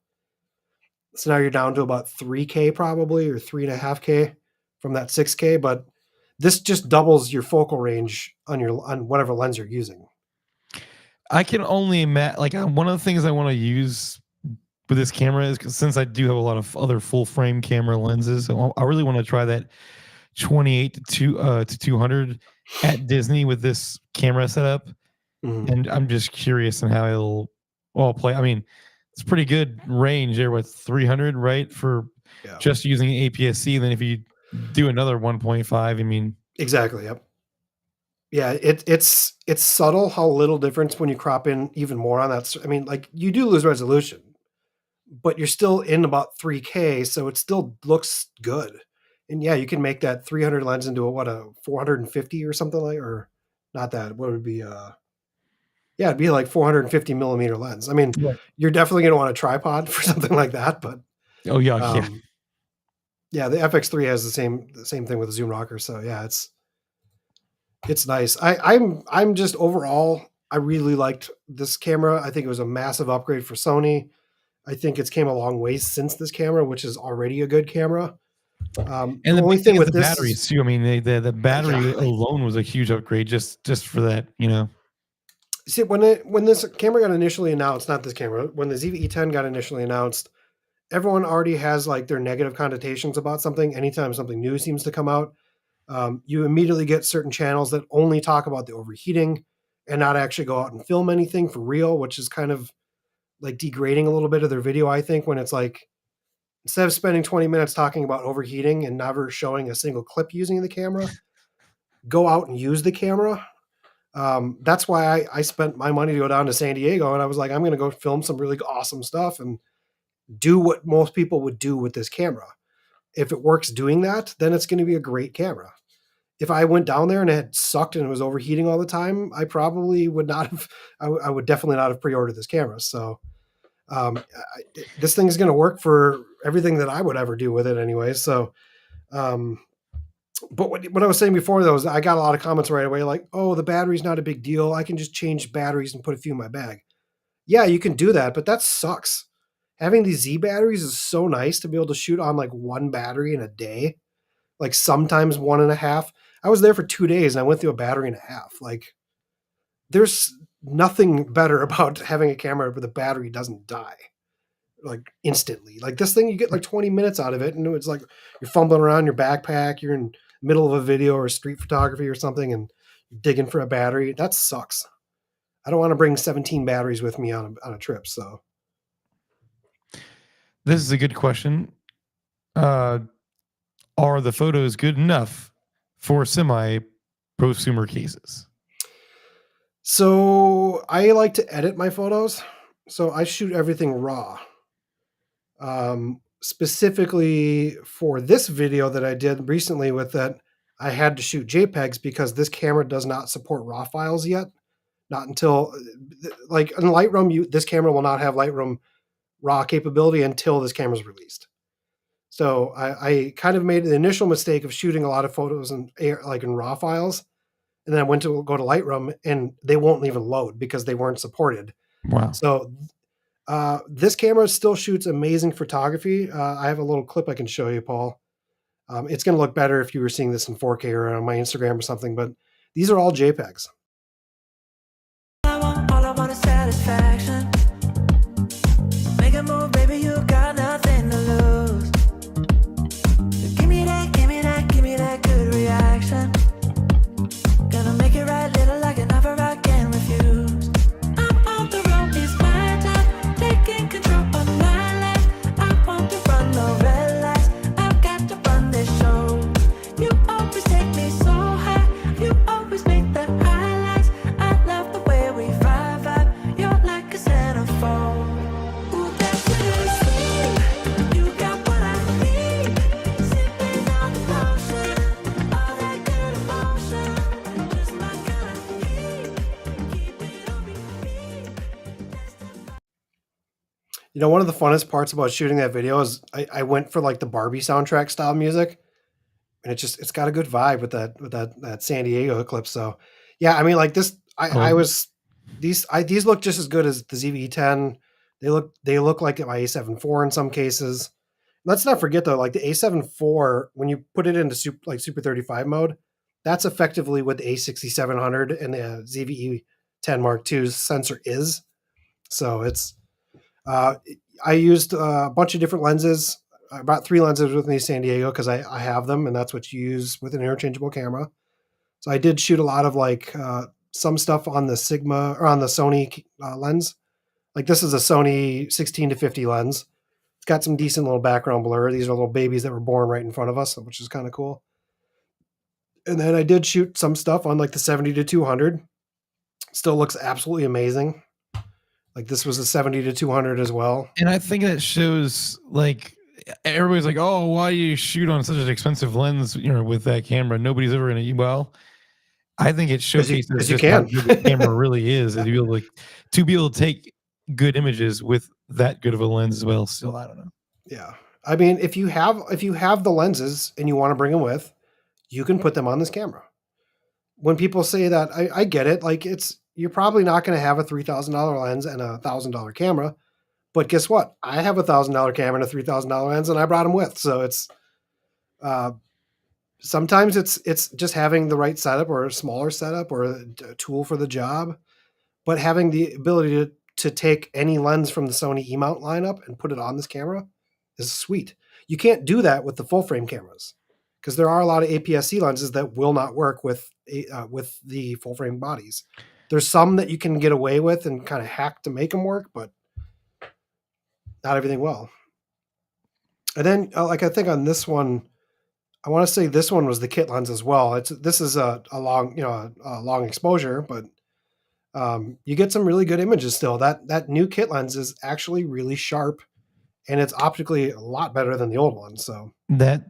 So now you're down to about 3K probably, or 3.5K from that 6K. But this just doubles your focal range on whatever lens you're using. I can only imagine. Like one of the things I want to use with this camera is since I do have a lot of other full frame camera lenses, I really want to try that 28 to 200 at Disney with this camera setup, Mhm. and I'm just curious on how it'll all play. I mean, it's pretty good range there with 300, right, for Yeah, just using APS-C. Then if you do another 1.5, I mean, exactly. Yep. Yeah, it's subtle how little difference when you crop in even more on that. I mean, like you do lose resolution, but you're still in about 3K, so it still looks good. And yeah, you can make that 300 lens into a 450 or something like, or not that. What would it be? Yeah, it'd be like 450 millimeter lens. I mean, right. you're definitely going to want a tripod for something like that, but Oh yeah, yeah. um, yeah, the FX3 has the same thing with the zoom rocker. So yeah, it's nice. I'm just overall, I really liked this camera. I think it was a massive upgrade for Sony. I think it's came a long way since this camera, which is already a good camera. And The the only big thing thing is with the this is, batteries too. I mean, the yeah, battery alone was a huge upgrade just for that. You know. see when this camera got initially announced, not this camera, when the ZV-E10 got initially announced, everyone already has like their negative connotations about something. Anytime something new seems to come out, you immediately get certain channels that only talk about the overheating and not actually go out and film anything for real, which is kind of like degrading a little bit of their video. I think when it's like instead of spending 20 minutes talking about overheating and never showing a single clip using the camera, go out and use the camera. That's why I spent my money to go down to San Diego, and I was like, I'm going to go film some really awesome stuff and do what most people would do with this camera. If it works doing that, then it's going to be a great camera. If I went down there and it had sucked and it was overheating all the time, I probably would not have. I would definitely not have pre-ordered this camera. So this thing is going to work for everything that I would ever do with it, anyway. So, um, but what I was saying before though is I got a lot of comments right away, like, "Oh, the battery's not a big deal. I can just change batteries and put a few in my bag." Yeah, you can do that, but that sucks. Having these Z batteries is so nice to be able to shoot on like one battery in a day. like sometimes 1.5. I was there for 2 days and I went through a battery and a half. Like, there's nothing better about having a camera where the battery doesn't die like instantly. Like this thing, you get like 20 minutes out of it, and it's like you're fumbling around your backpack, you're in the middle of a video or street photography or something, and you're digging for a battery. That sucks. I don't want to bring 17 batteries with me on a trip. So This is a good question. Are the photos good enough for semi prosumer cases? So I like to edit my photos. So I shoot everything raw. Specifically for this video that I did recently with it, I had to shoot JPEGs because this camera does not support RAW files yet. Not until, like in Lightroom, this camera will not have Lightroom RAW capability until this camera is released. So I kind of made the initial mistake of shooting a lot of photos in RAW files, and then I went to go to Lightroom, and they won't even load because they weren't supported. Wow. So this camera still shoots amazing photography. I have a little clip I can show you, Paul. It's going to look better if you were seeing this in 4K or on my Instagram or something, but these are all JPEGs. All I want is satisfaction. Make a move, baby, you got nothing to lose. Give me that, give me that, give me that good reaction. Gonna make it right, little like an offer I can refuse. I'm on the road, it's my time. Taking control of my life. I want to run no red lights. I've got to run this show. You always take me so high. You always make the highlights. I love the way we vibe. You're like a centerfold. Ooh, that's really sweet. You got what I need. Sipping on the potion. All that good emotion. Just my kind of heat. Keep it on repeat. You know, one of the funnest parts about shooting that video is I went for like the Barbie soundtrack style music, and it's got a good vibe with that San Diego clip. So yeah, I mean, like this, these look just as good as the ZV-E10. They look like my A7 IV in some cases. Let's not forget though, like the A7 IV, when you put it into Super 35 mode, that's effectively what the A6700 and the ZV-E10 Mark II's sensor is. So it's I used a bunch of different lenses. I brought 3 lenses with me to San Diego because I have them, and that's what you use with an interchangeable camera. So I did shoot a lot of some stuff on the Sigma or on the Sony lens. Like this is a Sony 16 to 50 lens. It's got some decent little background blur. These are little babies that were born right in front of us, which is kind of cool. And then I did shoot some stuff on like the 70 to 200. Still looks absolutely amazing. Like this was a 70 to 200 as well. And I think that shows like everybody's like, oh, why do you shoot on such an expensive lens, with that camera? Nobody's ever going to, well, I think it showcases just how good the camera really is, and to be able to take good images with that good of a lens as well. Still, I don't know. Yeah. I mean, if you have the lenses and you want to bring them with, you can put them on this camera. When people say that, I get it. Like you're probably not going to have a $3,000 lens and a $1,000 camera, but guess what? I have a $1,000 camera and a $3,000 lens, and I brought them with. So it's sometimes it's just having the right setup or a smaller setup or a tool for the job, but having the ability to take any lens from the Sony E-mount lineup and put it on this camera is sweet. You can't do that with the full frame cameras because there are a lot of APS-C lenses that will not work with the full frame bodies. There's some that you can get away with and kind of hack to make them work, but not everything will. And then, I think on this one, I want to say this one was the kit lens as well. This is a long exposure, but you get some really good images still. That new kit lens is actually really sharp, and it's optically a lot better than the old one. So that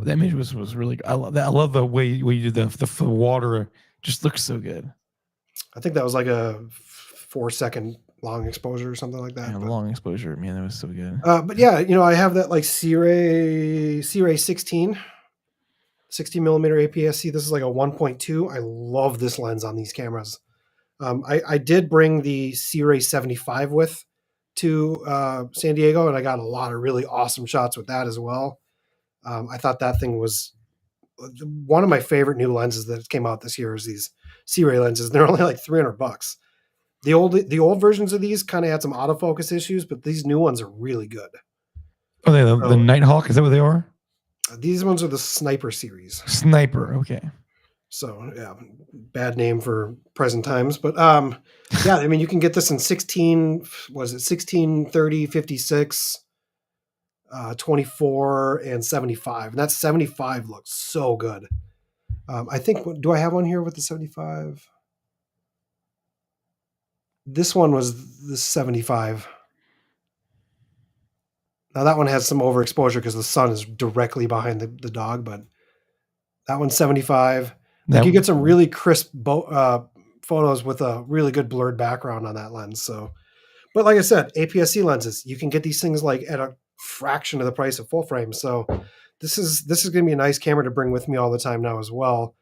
image was really good. I love that. I love the way you did the water. Just looks so good. I think that was like a 4-second long exposure or something like that. Yeah, long exposure, man, that was so good. But yeah, I have that like C-Ray 16 60 millimeter APS-C. This is like a 1.2. I love this lens on these cameras. I did bring the C-Ray 75 with to San Diego, and I got a lot of really awesome shots with that as well. I thought that thing was one of my favorite new lenses that came out this year. Is these C-ray lenses? They're only like $300. The old versions of these kind of had some autofocus issues, but these new ones are really good. Oh, they the Nighthawk? Is that what they are? These ones are the Sniper series. Sniper. Okay. So yeah, bad name for present times, but yeah, I mean you can get this in 16, was it 16, 30, 56, 24, and 75. And that 75 looks so good. I think, do I have one here with the 75? This one was the 75. Now that one has some overexposure because the sun is directly behind the dog, but that one's 75. Like you get some really crisp photos with a really good blurred background on that lens. So, but like I said, APS-C lenses, you can get these things like at a fraction of the price of full frame. So this is going to be a nice camera to bring with me all the time now as well.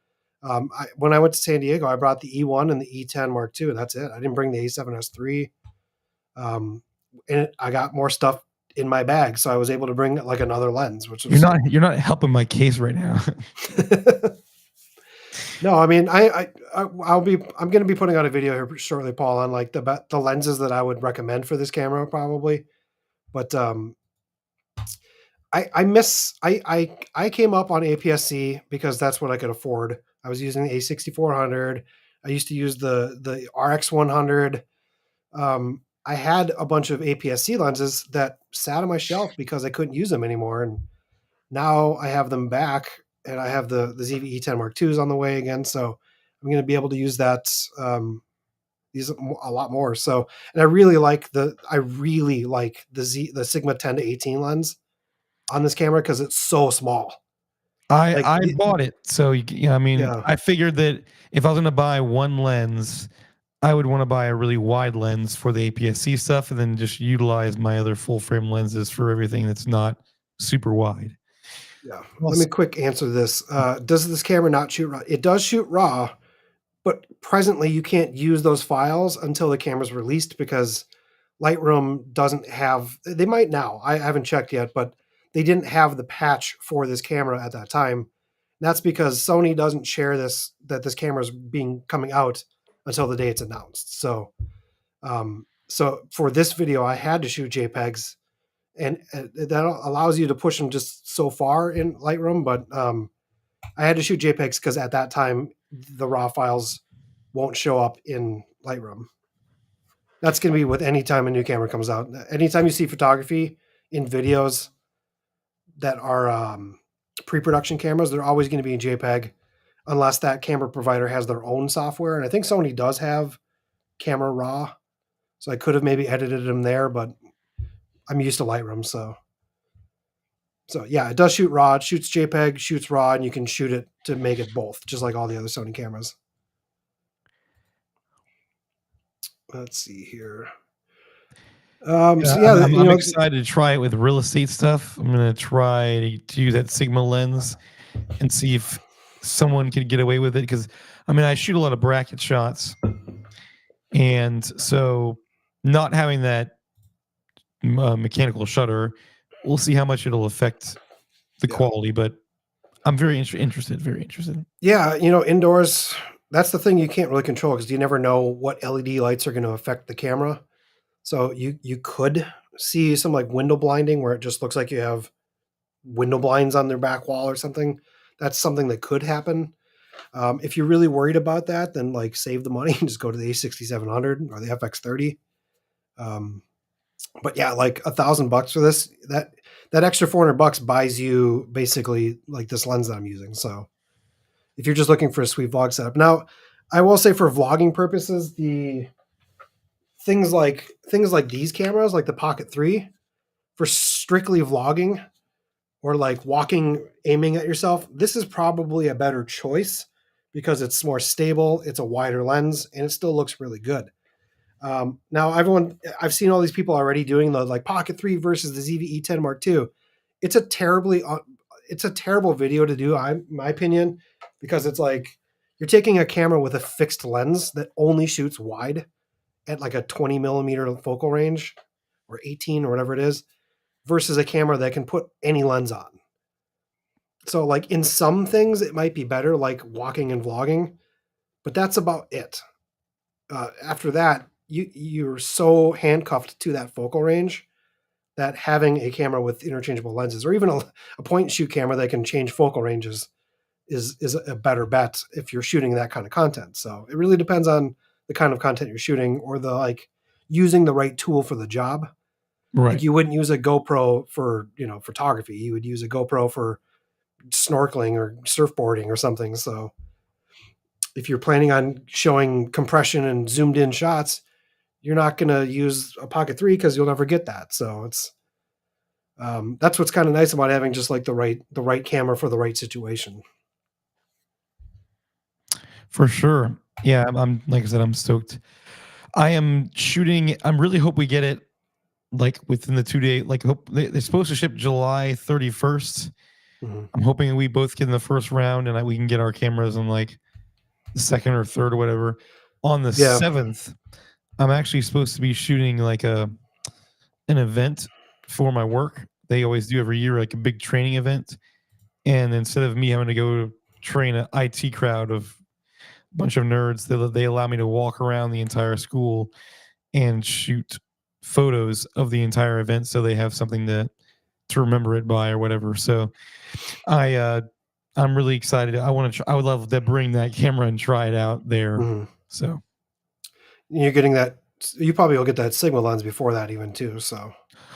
When I went to San Diego, I brought the E1 and the E10 Mark II. That's it. I didn't bring the A7S III. And I got more stuff in my bag, so I was able to bring like another lens, which was you're not helping my case right now. No, I mean, I'm going to be putting out a video here shortly, Paul, on like the lenses that I would recommend for this camera probably. But I came up on APS-C because that's what I could afford. I was using the A6400. I used to use the RX100. I had a bunch of APS-C lenses that sat on my shelf because I couldn't use them anymore. And now I have them back, and I have the ZV-E10 Mark IIs on the way again. So I'm going to be able to use that, these a lot more. So, and I really like the Sigma 10 to 18 lens on this camera because it's so small. I bought it. So, I mean, I figured that if I was going to buy one lens, I would want to buy a really wide lens for the APS-C stuff and then just utilize my other full frame lenses for everything that's not super wide. Yeah. Let me quick answer this. Does this camera not shoot RAW? It does shoot RAW, but presently you can't use those files until the camera's released because Lightroom doesn't have, they might now, I haven't checked yet, but they didn't have the patch for this camera at that time. And that's because Sony doesn't share that this camera is coming out until the day it's announced. So, so for this video, I had to shoot JPEGs, and that allows you to push them just so far in Lightroom. But I had to shoot JPEGs because at that time the RAW files won't show up in Lightroom. That's going to be with any time a new camera comes out. Anytime you see photography in videos that are pre-production cameras, they're always going to be in JPEG unless that camera provider has their own software. And I think Sony does have Camera Raw. So I could have maybe edited them there, but I'm used to Lightroom. So yeah, it does shoot RAW. It shoots JPEG, shoots RAW, and you can shoot it to make it both, just like all the other Sony cameras. Let's see here. I'm excited to try it with real estate stuff. I'm going to try to use that Sigma lens and see if someone can get away with it. Because, I mean, I shoot a lot of bracket shots. And so not having that mechanical shutter, we'll see how much it'll affect the quality. But I'm very interested, very interested. Yeah, indoors, that's the thing you can't really control because you never know what LED lights are going to affect the camera. So you could see some like window blinding where it just looks like you have window blinds on their back wall or something. That's something that could happen. If you're really worried about that, then like save the money and just go to the A6700 or the FX30. But yeah, like $1,000 for this, that extra $400 buys you basically like this lens that I'm using. So if you're just looking for a sweet vlog setup. Now, I will say for vlogging purposes, the things like these cameras, like the Pocket 3, for strictly vlogging or like walking, aiming at yourself, this is probably a better choice because it's more stable, it's a wider lens, and it still looks really good. Now, I've seen all these people already doing the like Pocket 3 versus the ZV-E10 Mark II. It's a terrible video to do, in my opinion, because it's like you're taking a camera with a fixed lens that only shoots wide at like a 20 millimeter focal range or 18 or whatever it is versus a camera that can put any lens on. So like in some things it might be better, like walking and vlogging, but that's about it. After that, you're so handcuffed to that focal range that having a camera with interchangeable lenses, or even a point and shoot camera that can change focal ranges, is a better bet if you're shooting that kind of content. So it really depends on the kind of content you're shooting, or the like using the right tool for the job. Like Right. you wouldn't use a GoPro for, photography. You would use a GoPro for snorkeling or surfboarding or something. So if you're planning on showing compression and zoomed in shots, you're not going to use a Pocket 3 because you'll never get that. So it's that's what's kind of nice about having just like the right camera for the right situation. For sure. Yeah, I'm like I said, I'm stoked. I am shooting. I'm really hope we get it like within the 2 day. Like hope they're supposed to ship July 31st. Mm-hmm. I'm hoping we both get in the first round and we can get our cameras in like the second or third or whatever. On the 7th, I'm actually supposed to be shooting like an event for my work. They always do every year, like a big training event. And instead of me having to go train an IT crowd of a bunch of nerds, they allow me to walk around the entire school and shoot photos of the entire event, so they have something to remember it by or whatever. So I'm really excited. I would love to bring that camera and try it out there. Mm-hmm. So You're getting that. You probably will get that Sigma lens before that even too. So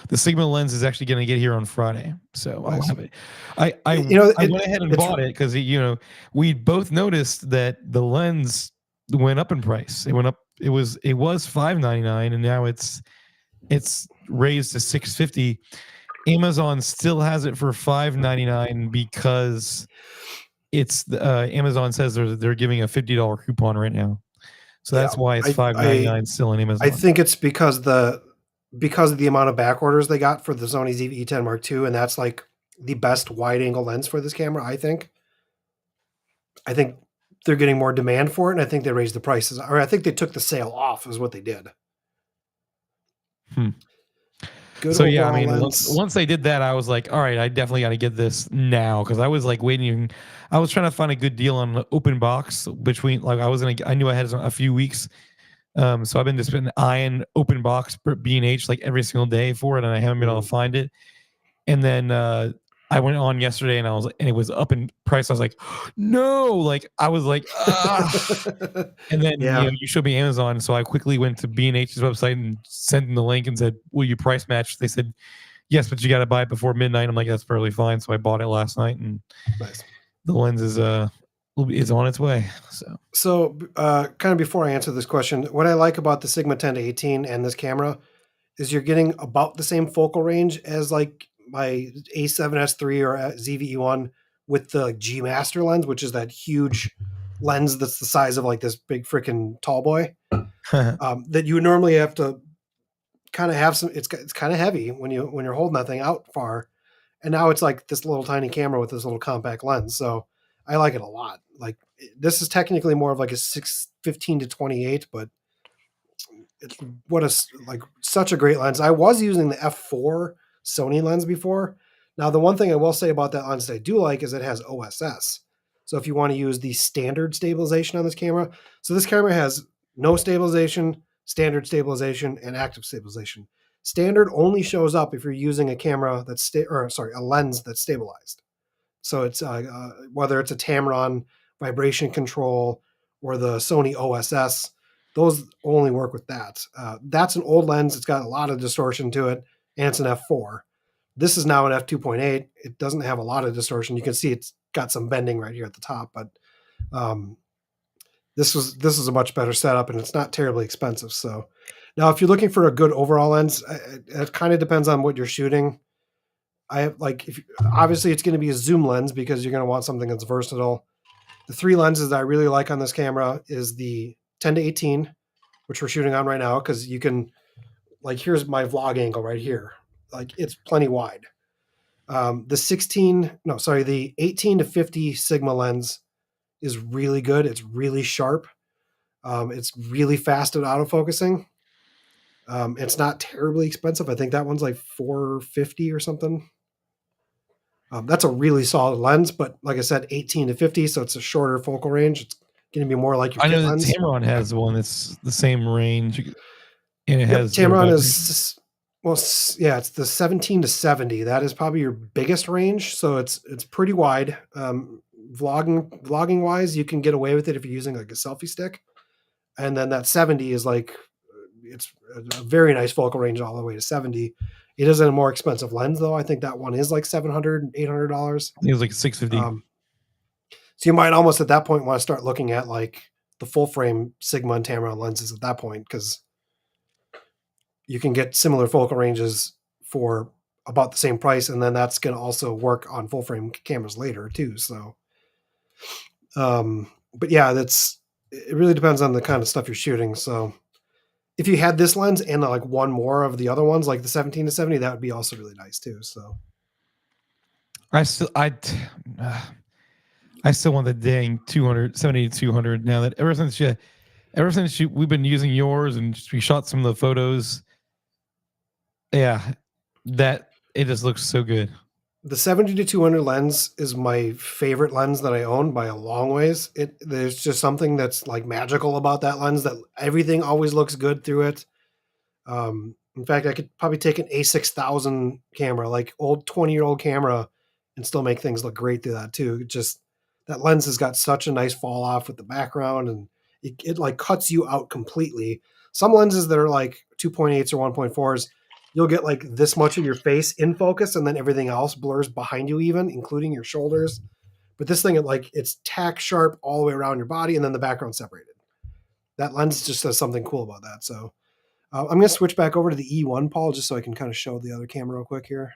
the Sigma lens is actually going to get here on Friday, so nice. I'll have it. I went ahead and bought it because we both noticed that the lens went up in price. It went up. It was $599 and now it's raised to $650. Amazon still has it for $599 because it's Amazon says they're giving a $50 coupon right now. So that's why it's $599 still on Amazon. I think it's because of the amount of back orders they got for the Sony ZV-E10 Mark II, and that's like the best wide angle lens for this camera. I think they're getting more demand for it, and I think they raised the prices, or I think they took the sale off, is what they did. Good. So yeah, I mean, once they did that, I was like, all right, I definitely got to get this now, because I was like waiting. I was trying to find a good deal on the open box between like I knew I had a few weeks. So I've been just been eyeing open box B&H like every single day for it, and I haven't been able to find it. And then I went on yesterday, and it was up in price. I was like, no, like I was like, ah. And then you showed me Amazon, so I quickly went to B&H's website and sent them the link and said, will you price match? They said, yes, but you got to buy it before midnight. I'm like, that's fairly fine. So I bought it last night, and nice. The lens is on its way. So kind of before I answer this question, what I like about the Sigma 10 to 18 and this camera is you're getting about the same focal range as like my A7S III or ZV-E1 with the G Master lens, which is that huge lens that's the size of like this big freaking tall boy. That you normally have to kind of have some. It's kind of heavy when you're holding that thing out far, and now it's like this little tiny camera with this little compact lens. So I like it a lot. Like this is technically more of like a 615 to 28, but it's such a great lens. I was using the f4 Sony lens before. Now, the one thing I will say about that lens that I do like is it has OSS. So if you want to use the standard stabilization on this camera, so this camera has no stabilization, standard stabilization, and active stabilization. Standard only shows up if you're using a camera a lens that's stabilized. So it's whether it's a Tamron vibration control or the Sony OSS, those only work with that. That's an old lens. It's got a lot of distortion to it, and it's an f4. This is now an f2.8. It doesn't have a lot of distortion. You can see it's got some bending right here at the top, but this is a much better setup, and it's not terribly expensive. So now, if you're looking for a good overall lens, it kind of depends on what you're shooting. Obviously it's going to be a zoom lens because you're going to want something that's versatile. The three lenses that I really like on this camera is the 10 to 18, which we're shooting on right now, because you can, like, here's my vlog angle right here. Like, it's plenty wide. The 18 to 50 Sigma lens is really good. It's really sharp. It's really fast at autofocusing. It's not terribly expensive. I think that one's like $450 or something. That's a really solid lens, but like I said, 18 to 50, so it's a shorter focal range. It's going to be more like your I kit know that lens. Tamron has one that's the same range, and it Yep, has Tamron about is well, yeah, it's the 17 to 70. That is probably your biggest range, so it's pretty wide. Vlogging wise, you can get away with it if you're using like a selfie stick, and then that 70 is like it's a very nice focal range all the way to 70. It is a more expensive lens though. I think that one is like $700, $800. I think it was like 650. So you might almost at that point want to start looking at like the full frame Sigma and Tamron lenses at that point, because you can get similar focal ranges for about the same price, and then that's going to also work on full frame cameras later too. So, but yeah, it really depends on the kind of stuff you're shooting. So, if you had this lens and like one more of the other ones, like the 17 to 70, that would be also really nice too. So, I still want the dang 270 to 200 now that ever since we've been using yours and we shot some of the photos. Yeah, that it just looks so good. the 70 to 200 lens is my favorite lens that I own by a long ways. There's just something that's like magical about that lens, that everything always looks good through it. In fact, I could probably take an A6000 camera, like old 20-year-old camera, and still make things look great through that too. Just that lens has got such a nice fall off with the background, and it like cuts you out completely. Some lenses that are like 2.8s or 1.4s, you'll get like this much of your face in focus, and then everything else blurs behind you, even including your shoulders. But this thing, it's tack sharp all the way around your body, and then the background separated. That lens just does something cool about that. So I'm going to switch back over to the E1, Paul, just so I can kind of show the other camera real quick here.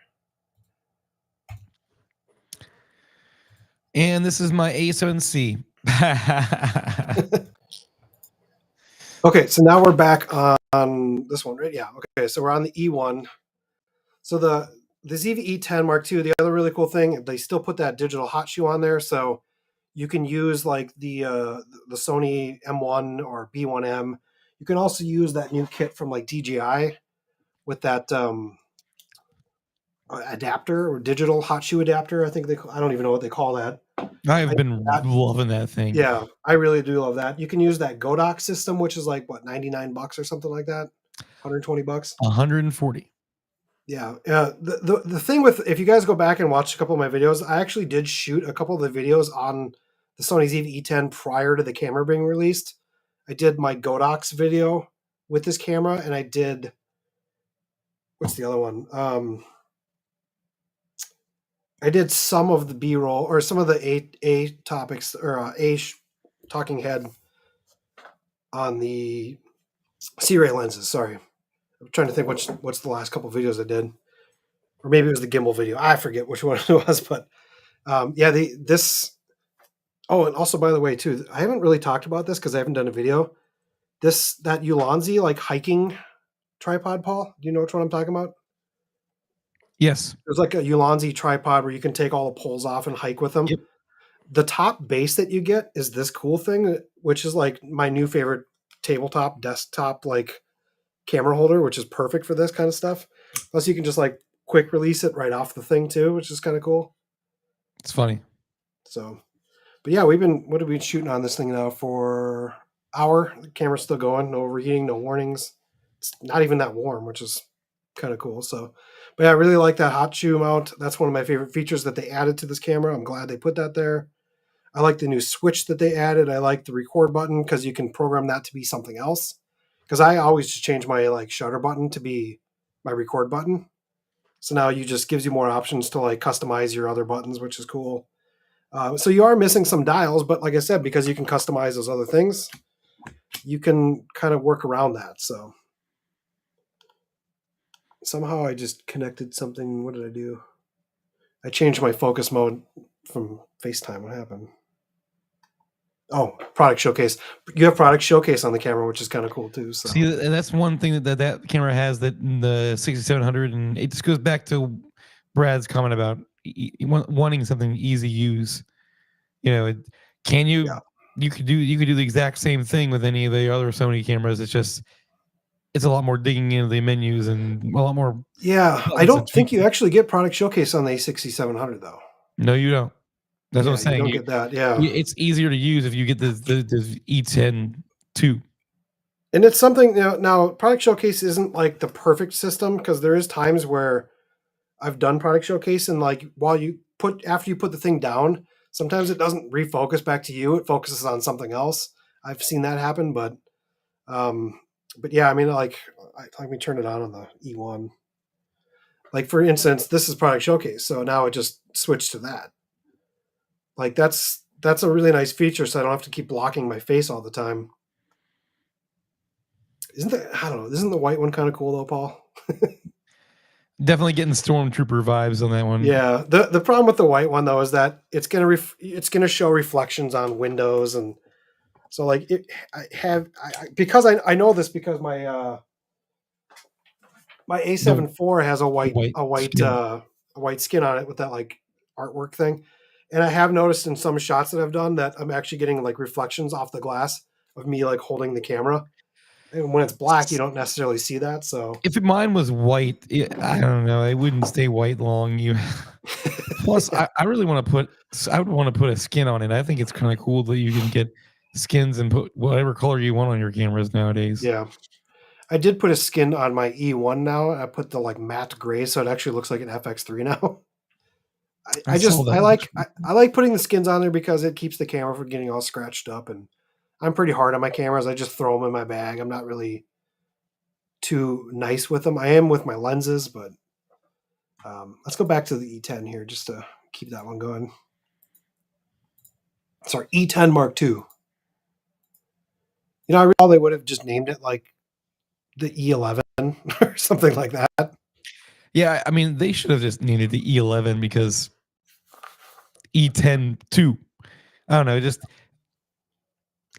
And this is my A7C. Okay, so now we're back on this one, right? Yeah. Okay, so we're on the E1. So the ZV-E10 Mark II, the other really cool thing, they still put that digital hot shoe on there, so you can use like the Sony M1 or B1M. You can also use that new kit from like DJI with that adapter or digital hot shoe adapter. I don't even know what they call that. I've been loving that thing. Yeah, I really do love that. You can use that Godox system, which is like what, $99 or something like that, $120. 140. Yeah. The thing with, if you guys go back and watch a couple of my videos, I actually did shoot a couple of the videos on the Sony ZV-E10 prior to the camera being released. I did my Godox video with this camera, and I did, what's the other one? I did some of the B-roll or some of the A topics or talking head on the C-ray lenses. Sorry. I'm trying to think what's the last couple of videos I did, or maybe it was the gimbal video. I forget which one it was, but yeah, Oh, and also by the way, too, I haven't really talked about this because I haven't done a video. That Ulanzi like hiking tripod, Paul. Do you know which one I'm talking about? Yes. There's like a Ulanzi tripod where you can take all the poles off and hike with them. Yep. The top base that you get is this cool thing, which is like my new favorite tabletop desktop like camera holder, which is perfect for this kind of stuff. Plus you can just like quick release it right off the thing too, which is kind of cool. It's funny. So, but yeah, what have we been shooting on this thing now for an hour? The camera's still going, no overheating, no warnings. It's not even that warm, which is kind of cool. So, but yeah, I really like that hot shoe mount. That's one of my favorite features that they added to this camera. I'm glad they put that there. I like the new switch that they added. I like the record button because you can program that to be something else. Because I always just change my like shutter button to be my record button. So now you just gives you more options to like customize your other buttons, which is cool. So you are missing some dials, but like I said, because you can customize those other things, you can kind of work around that. So somehow I just connected something. What did I do? I changed my focus mode from FaceTime. What happened? Oh, product showcase. You have product showcase on the camera, which is kind of cool too. So see, that's one thing that camera has that the 6700, and it just goes back to Brad's comment about wanting something easy use. You know, you could do the exact same thing with any of the other Sony cameras. It's just it's a lot more digging into the menus and a lot more. Yeah, I buttons to don't think tweak. you actually get product showcase on the A6700 though. No, you don't. That's what Yeah, I'm you saying. don't get that. Yeah. It's easier to use if you get the E10 II. And it's something, now product showcase isn't like the perfect system because there is times where I've done product showcase and like after you put the thing down, sometimes it doesn't refocus back to you. It focuses on something else. I've seen that happen, um, but yeah, I mean, like, let me turn it on the E1. Like for instance, this is product showcase, so now it just switched to that. Like that's a really nice feature, so I don't have to keep blocking my face all the time. I don't know, isn't the white one kind of cool though, Paul? Definitely getting stormtrooper vibes on that one. Yeah. The problem with the white one though is that it's gonna show reflections on windows, and so like because I know this because my A7 IV has a white skin on it with that like artwork thing, and I have noticed in some shots that I've done that I'm actually getting like reflections off the glass of me like holding the camera. And when it's black, you don't necessarily see that. So if mine was white, I don't know. It wouldn't stay white long. Plus, I really want to put. I would want to put a skin on it. I think it's kind of cool that you can get skins and put whatever color you want on your cameras nowadays. Yeah, I did put a skin on my E1 now. I put the like matte gray, so it actually looks like an FX3 now. I like putting the skins on there because it keeps the camera from getting all scratched up, and I'm pretty hard on my cameras. I just throw them in my bag. I'm not really too nice with them. I am with my lenses, but let's go back to the E10 here just to keep that one going. Sorry, E10 Mark II. I recall they would have just named it like the E11 or something like that. Yeah, I mean, they should have just named it the E11 because E10 II. I don't know,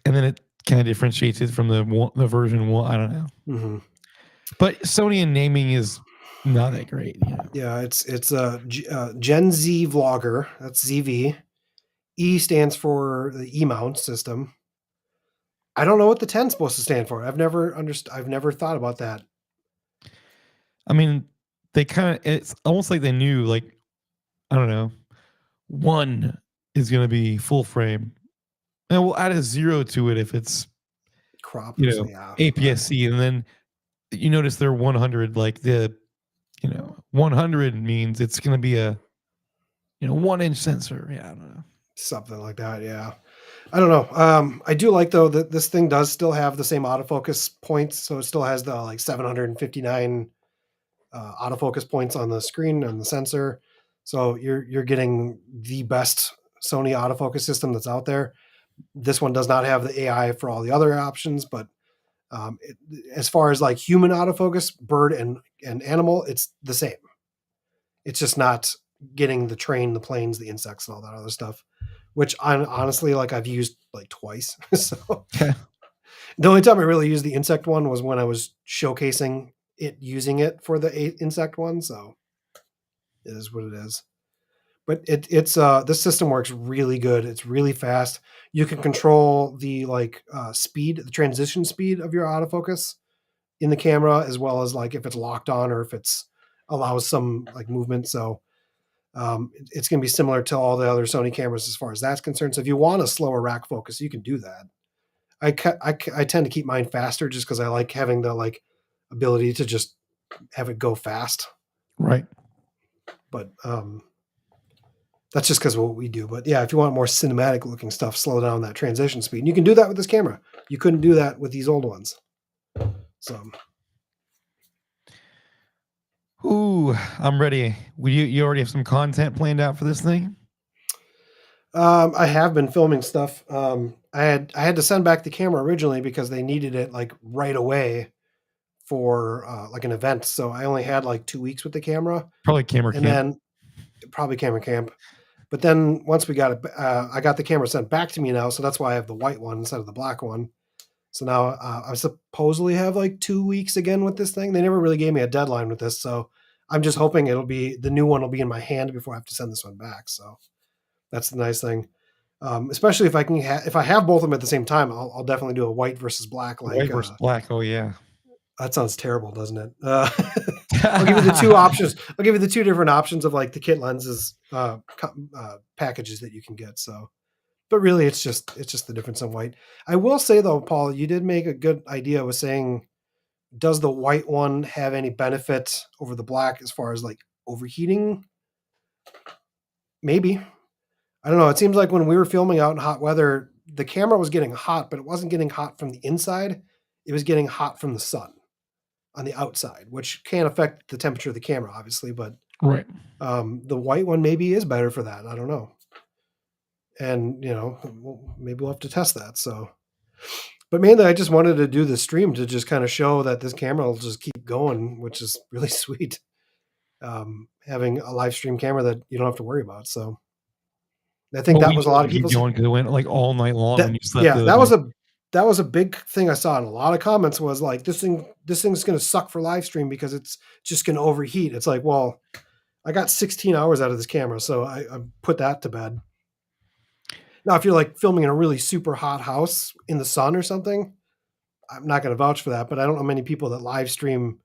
and then it kind of differentiates it from the version 1. I don't know. Mm-hmm. But Sony in naming is not that great. Yeah, it's Gen Z Vlogger. That's ZV. E stands for the E-mount system. I don't know what the 10 is supposed to stand for. I've never thought about that. I mean, it's almost like they knew, like, I don't know, 1 is going to be full frame. And we'll add a 0 to it if it's crop, APS-C. And then you notice they're 100, like 100 means it's going to be a 1-inch sensor. Yeah, I don't know. Something like that. Yeah. I don't know. I do like though that this thing does still have the same autofocus points. So it still has the like 759 autofocus points on the screen and the sensor. So you're getting the best Sony autofocus system that's out there. This one does not have the AI for all the other options, but as far as like human autofocus, bird and animal, it's the same. It's just not getting the train, the planes, the insects, and all that other stuff, which honestly, like I've used like twice. So the only time I really used the insect one was when I was showcasing it, using it for the insect one. So it is what it is. But this system works really good. It's really fast. You can control the speed, the transition speed of your autofocus in the camera, as well as like if it's locked on or if it's allows some like movement. So it's going to be similar to all the other Sony cameras as far as that's concerned. So if you want a slower rack focus, you can do that. I tend to keep mine faster just because I like having the like ability to just have it go fast. Right. But that's just because of what we do. But yeah, if you want more cinematic looking stuff, slow down that transition speed. And you can do that with this camera. You couldn't do that with these old ones. So. Ooh, I'm ready. You already have some content planned out for this thing? I have been filming stuff. I had to send back the camera originally because they needed it like right away for like an event. So I only had like 2 weeks with the camera. Probably camera camp. Then probably camera camp. But then once we got it, I got the camera sent back to me now. So that's why I have the white one instead of the black one. So now I supposedly have like 2 weeks again with this thing. They never really gave me a deadline with this. So I'm just hoping the new one will be in my hand before I have to send this one back. So that's the nice thing. Especially if I have both of them at the same time, I'll definitely do a white versus black. White versus black. Oh yeah. That sounds terrible, doesn't it? I'll give you the two options. I'll give you the two different options of like the kit lenses packages that you can get. So, but really, it's just the difference in white. I will say though, Paul, you did make a good idea with saying, does the white one have any benefit over the black as far as like overheating? Maybe. I don't know. It seems like when we were filming out in hot weather, the camera was getting hot, but it wasn't getting hot from the inside. It was getting hot from the sun on the outside, which can affect the temperature of the camera, obviously. But Right. the white one maybe is better for that. I don't know. And, maybe we'll have to test that. So, but mainly I just wanted to do the stream to just kind of show that this camera will just keep going, which is really sweet. Having a live stream camera that you don't have to worry about. So I think that was a lot of people's going because it went like all night long when you slept. Yeah, that was a big thing I saw in a lot of comments was like, this thing's going to suck for live stream because it's just going to overheat. It's like, well, I got 16 hours out of this camera, so I put that to bed. Now, if you're like filming in a really super hot house in the sun or something, I'm not going to vouch for that, but I don't know many people that live stream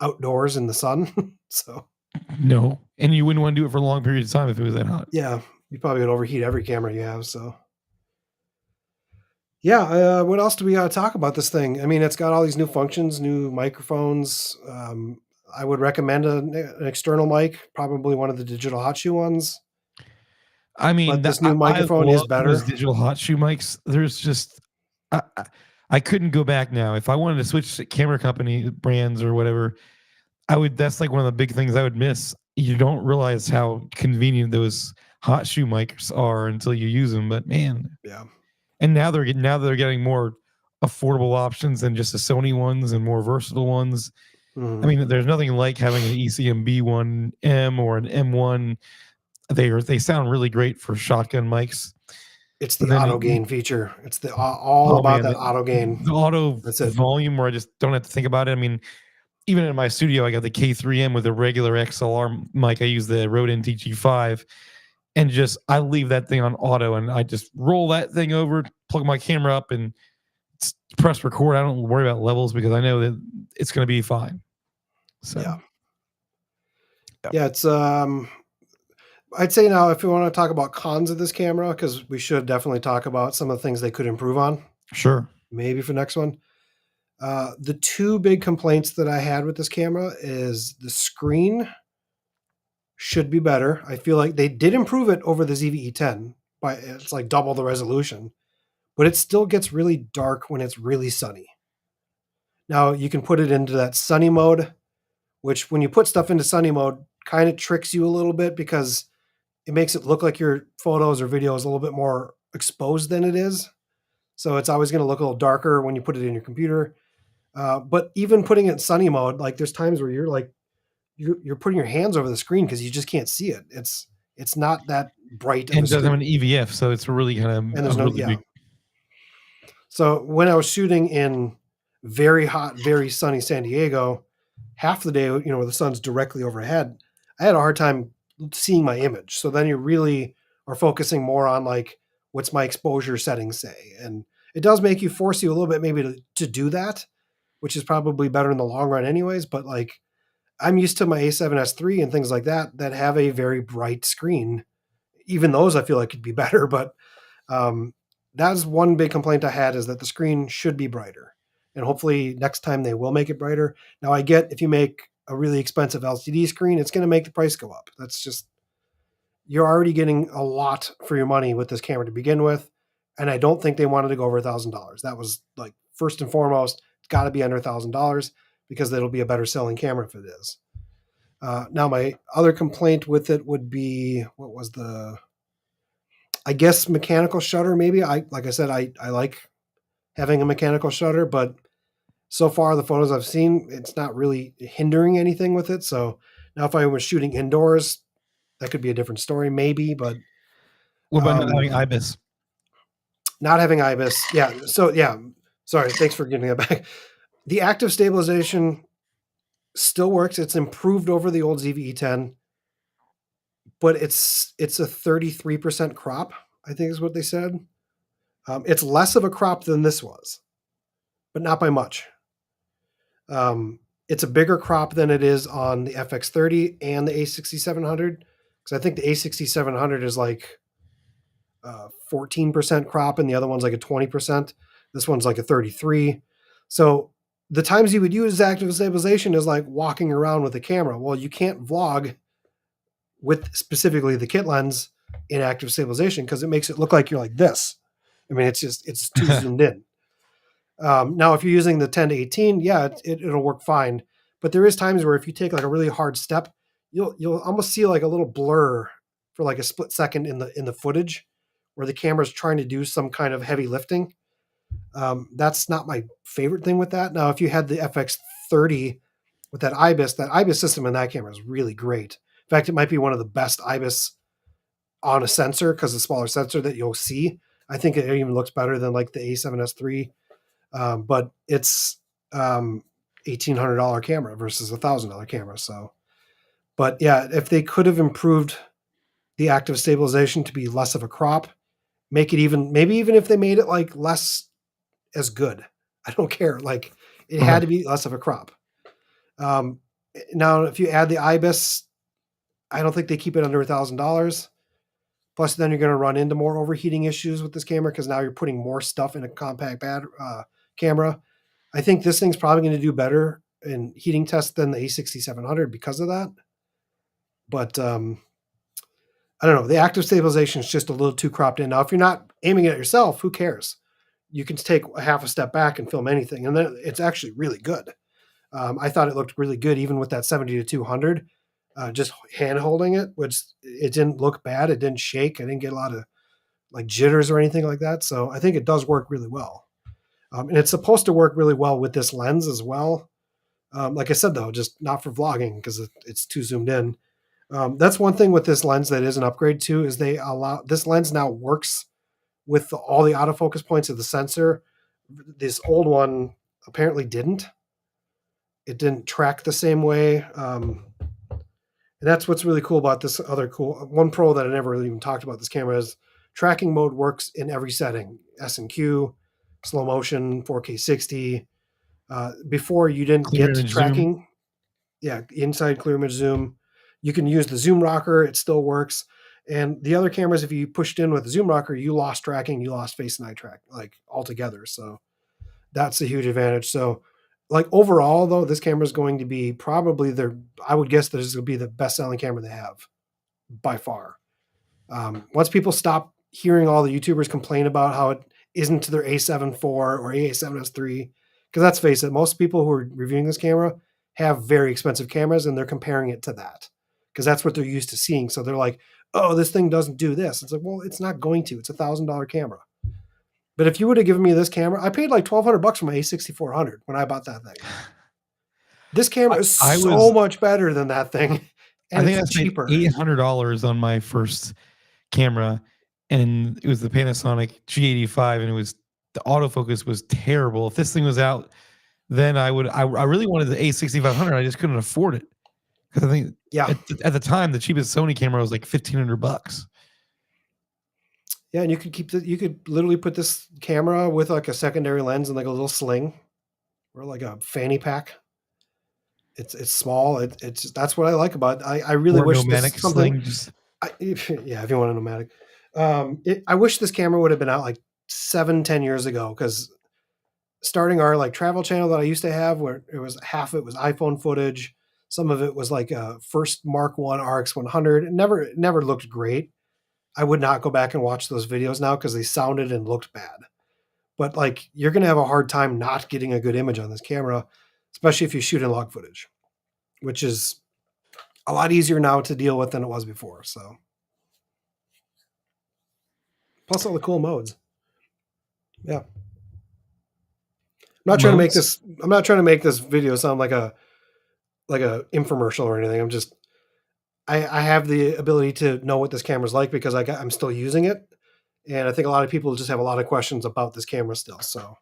outdoors in the sun. So no, and you wouldn't want to do it for a long period of time if it was that hot. Yeah, you probably would overheat every camera you have. So yeah, what else do we got to talk about this thing? I mean, it's got all these new functions, new microphones. I would recommend an external mic, probably one of the digital hot shoe ones. I mean, but this new microphone is better. Those digital hot shoe mics. There's just I couldn't go back now. If I wanted to switch to camera company brands or whatever, I would. That's like one of the big things I would miss. You don't realize how convenient those hot shoe mics are until you use them. But man, yeah. And now they're getting more affordable options than just the Sony ones and more versatile ones. I mean, there's nothing like having an ECM B1M or an M1. They sound really great for shotgun mics. It's the auto gain feature. It's the auto gain. The auto volume where I just don't have to think about it. I mean, even in my studio, I got the K3M with a regular XLR mic. I use the Rode NT-G5, and I leave that thing on auto, and I just roll that thing over, plug my camera up, and press record. I don't worry about levels because I know that it's going to be fine. So yeah, it's I'd say now if we want to talk about cons of this camera, because we should definitely talk about some of the things they could improve on. Sure. Maybe for next one. The two big complaints that I had with this camera is the screen should be better. I feel like they did improve it over the ZV-E10 it's like double the resolution, but it still gets really dark when it's really sunny. Now you can put it into that sunny mode, which when you put stuff into sunny mode kind of tricks you a little bit because it makes it look like your photos or videos a little bit more exposed than it is. So it's always going to look a little darker when you put it in your computer. But even putting it in sunny mode, like there's times where you're like, you're putting your hands over the screen because you just can't see it. It's not that bright. And it doesn't have an EVF, so it's really kind of. And there's no, yeah. So when I was shooting in very hot, very sunny San Diego, half the day, where the sun's directly overhead, I had a hard time seeing my image. So then you really are focusing more on like, what's my exposure settings say? And it does force you a little bit maybe to do that, which is probably better in the long run anyways. But like, I'm used to my A7S III and things like that have a very bright screen. Even those I feel like could be better, but that's one big complaint I had is that the screen should be brighter. And hopefully next time they will make it brighter. Now I get if you make a really expensive LCD screen, it's going to make the price go up. That's just, you're already getting a lot for your money with this camera to begin with. And I don't think they wanted to go over $1,000. That was like, first and foremost, it's got to be under $1,000 because it'll be a better selling camera if it is. Now my other complaint with it would be, what was I guess mechanical shutter maybe. Like I said, I like having a mechanical shutter, but so far the photos I've seen, it's not really hindering anything with it. So now if I was shooting indoors, that could be a different story maybe, but. What about not having IBIS? Not having IBIS. Yeah. So yeah, sorry. Thanks for getting that back. The active stabilization still works. It's improved over the old ZV-E10, but it's a 33% crop, I think is what they said. It's less of a crop than this was, but not by much. It's a bigger crop than it is on the FX30 and the A6700, because I think the A6700 is like 14% crop and the other one's like a 20%. This one's like a 33. So the times you would use active stabilization is like walking around with a camera. Well, you can't vlog with specifically the kit lens in active stabilization because it makes it look like you're like this. I mean, it's too zoomed in. Now, if you're using the 10 to 18, yeah, it'll work fine. But there is times where if you take like a really hard step, you'll almost see like a little blur for like a split second in the footage where the camera's trying to do some kind of heavy lifting. That's not my favorite thing with that. Now, if you had the FX30 with that IBIS system in that camera is really great. In fact, it might be one of the best IBIS on a sensor because the smaller sensor that you'll see. I think it even looks better than like the A7S III. But it's $1,800 camera versus $1,000 camera. So, but yeah, if they could have improved the active stabilization to be less of a crop, make it maybe even if they made it like less as good, I don't care. Like it had to be less of a crop. Now, if you add the IBIS, I don't think they keep it under $1,000. Plus, then you're going to run into more overheating issues with this camera because now you're putting more stuff in a compact camera. I think this thing's probably going to do better in heating tests than the A6700 because of that. But I don't know. The active stabilization is just a little too cropped in. Now, if you're not aiming at yourself, who cares? You can take a half a step back and film anything, and then it's actually really good. I thought it looked really good even with that 70 to 200. Just hand holding it, which it didn't look bad. It didn't shake. I didn't get a lot of like jitters or anything like that. So I think it does work really well. And it's supposed to work really well with this lens as well. Like I said, though, just not for vlogging because it's too zoomed in. That's one thing with this lens that is an upgrade too, is they allow this lens now works with all the autofocus points of the sensor. This old one apparently didn't. It didn't track the same way. And that's what's really cool about this other one pro that I never really even talked about this camera is tracking mode works in every setting. S&Q, slow motion, 4K 60. Before you didn't Clear get tracking. Zoom. Yeah, inside clear image zoom. You can use the zoom rocker. It still works. And the other cameras, if you pushed in with the zoom rocker, you lost tracking. You lost face and eye track like altogether. So that's a huge advantage. So like overall, though, this camera is going to be probably I would guess this will be the best selling camera they have by far. Once people stop hearing all the YouTubers complain about how it isn't to their A7 IV or A7S III, because let's face it, most people who are reviewing this camera have very expensive cameras and they're comparing it to that because that's what they're used to seeing. So they're like, oh, this thing doesn't do this. It's like, well, it's not going to. It's $1,000 camera. But if you would have given me this camera, I paid like $1,200 for my A6400 when I bought that thing. This camera is so much better than that thing. And I think it's cheaper. $800 on my first camera, and it was the Panasonic G85, and the autofocus was terrible. If this thing was out, then I really wanted the A6500. I just couldn't afford it because I think at the time the cheapest Sony camera was like $1,500. Yeah, and you could literally put this camera with like a secondary lens and like a little sling or like a fanny pack. It's small. It's that's what I like about it. I really wish this something. If you want a nomadic. I wish this camera would have been out like 7-10 years ago because starting our like travel channel that I used to have where it was half of it was iPhone footage. Some of it was like a first Mark I RX100. It never looked great. I would not go back and watch those videos now because they sounded and looked bad. But like you're going to have a hard time not getting a good image on this camera, especially if you shoot in log footage, which is a lot easier now to deal with than it was before. So plus all the cool modes. Yeah. I'm not trying to make this video sound like a infomercial or anything. I have the ability to know what this camera's like because I'm still using it. And I think a lot of people just have a lot of questions about this camera still. So,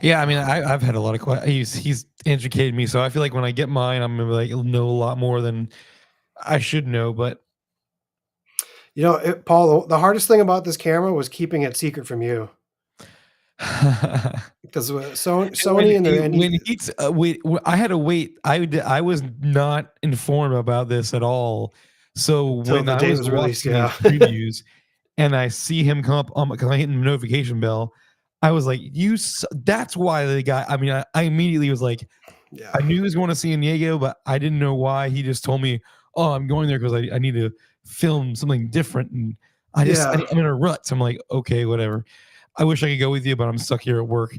yeah, I mean, I've had a lot of questions. He's educated me. So I feel like when I get mine, I'm going to like know a lot more than I should know. But, Paul, the hardest thing about this camera was keeping it secret from you. because Sony when and their you, ND, when he's I had to wait. I was not informed about this at all. So till when the I day it was was released. watching these Yeah. previews and I see him come up on because I hit the notification bell, I was like, That's why the guy. I mean, I immediately was like, Yeah. I knew he was going to San Diego, but I didn't know why. He just told me, "Oh, I'm going there because I need to film something different." And Yeah. I'm in a rut. So I'm like, okay, whatever. I wish I could go with you, but I'm stuck here at work.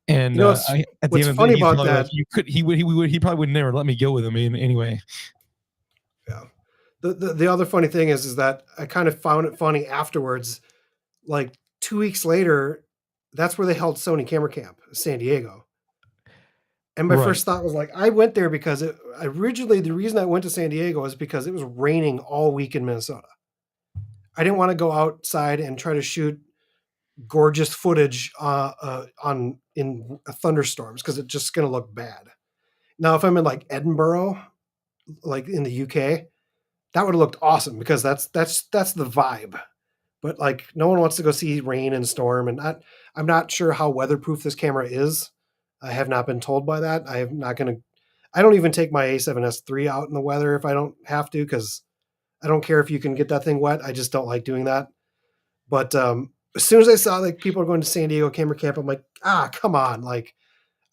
And You know, at the what's end of the day, funny he's about probably like, that. he probably would never let me go with him anyway. Yeah. The other funny thing is that I kind of found it funny afterwards. Like 2 weeks later, that's where they held Sony Camera Camp, San Diego. And my Right. first thought was like, I went there because originally the reason I went to San Diego is because it was raining all week in Minnesota. I didn't want to go outside and try to shoot gorgeous footage on in thunderstorms because it's just going to look bad. Now, if I'm in like Edinburgh, like in the UK, that would have looked awesome because that's the vibe. But like, no one wants to go see rain and storm, and I'm not sure how weatherproof this camera is. I have not been told by that. I am not going to. I don't even take my A7S III out in the weather if I don't have to because I don't care if you can get that thing wet. I just don't like doing that. But as soon as I saw like people are going to San Diego Camera Camp, I'm like, come on! Like,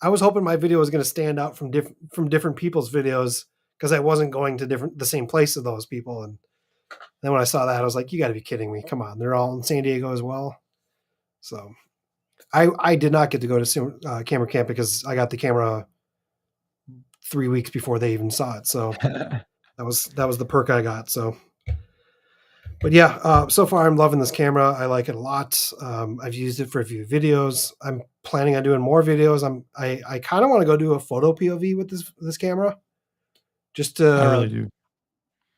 I was hoping my video was going to stand out from different people's videos because I wasn't going to the same place as those people. And then when I saw that, I was like, you got to be kidding me! Come on, they're all in San Diego as well. So I did not get to go to Camera Camp because I got the camera 3 weeks before they even saw it. So that was the perk I got. So. But yeah, so far I'm loving this camera. I like it a lot. I've used it for a few videos. I'm planning on doing more videos. I kind of want to go do a photo POV with this camera, just I really to do.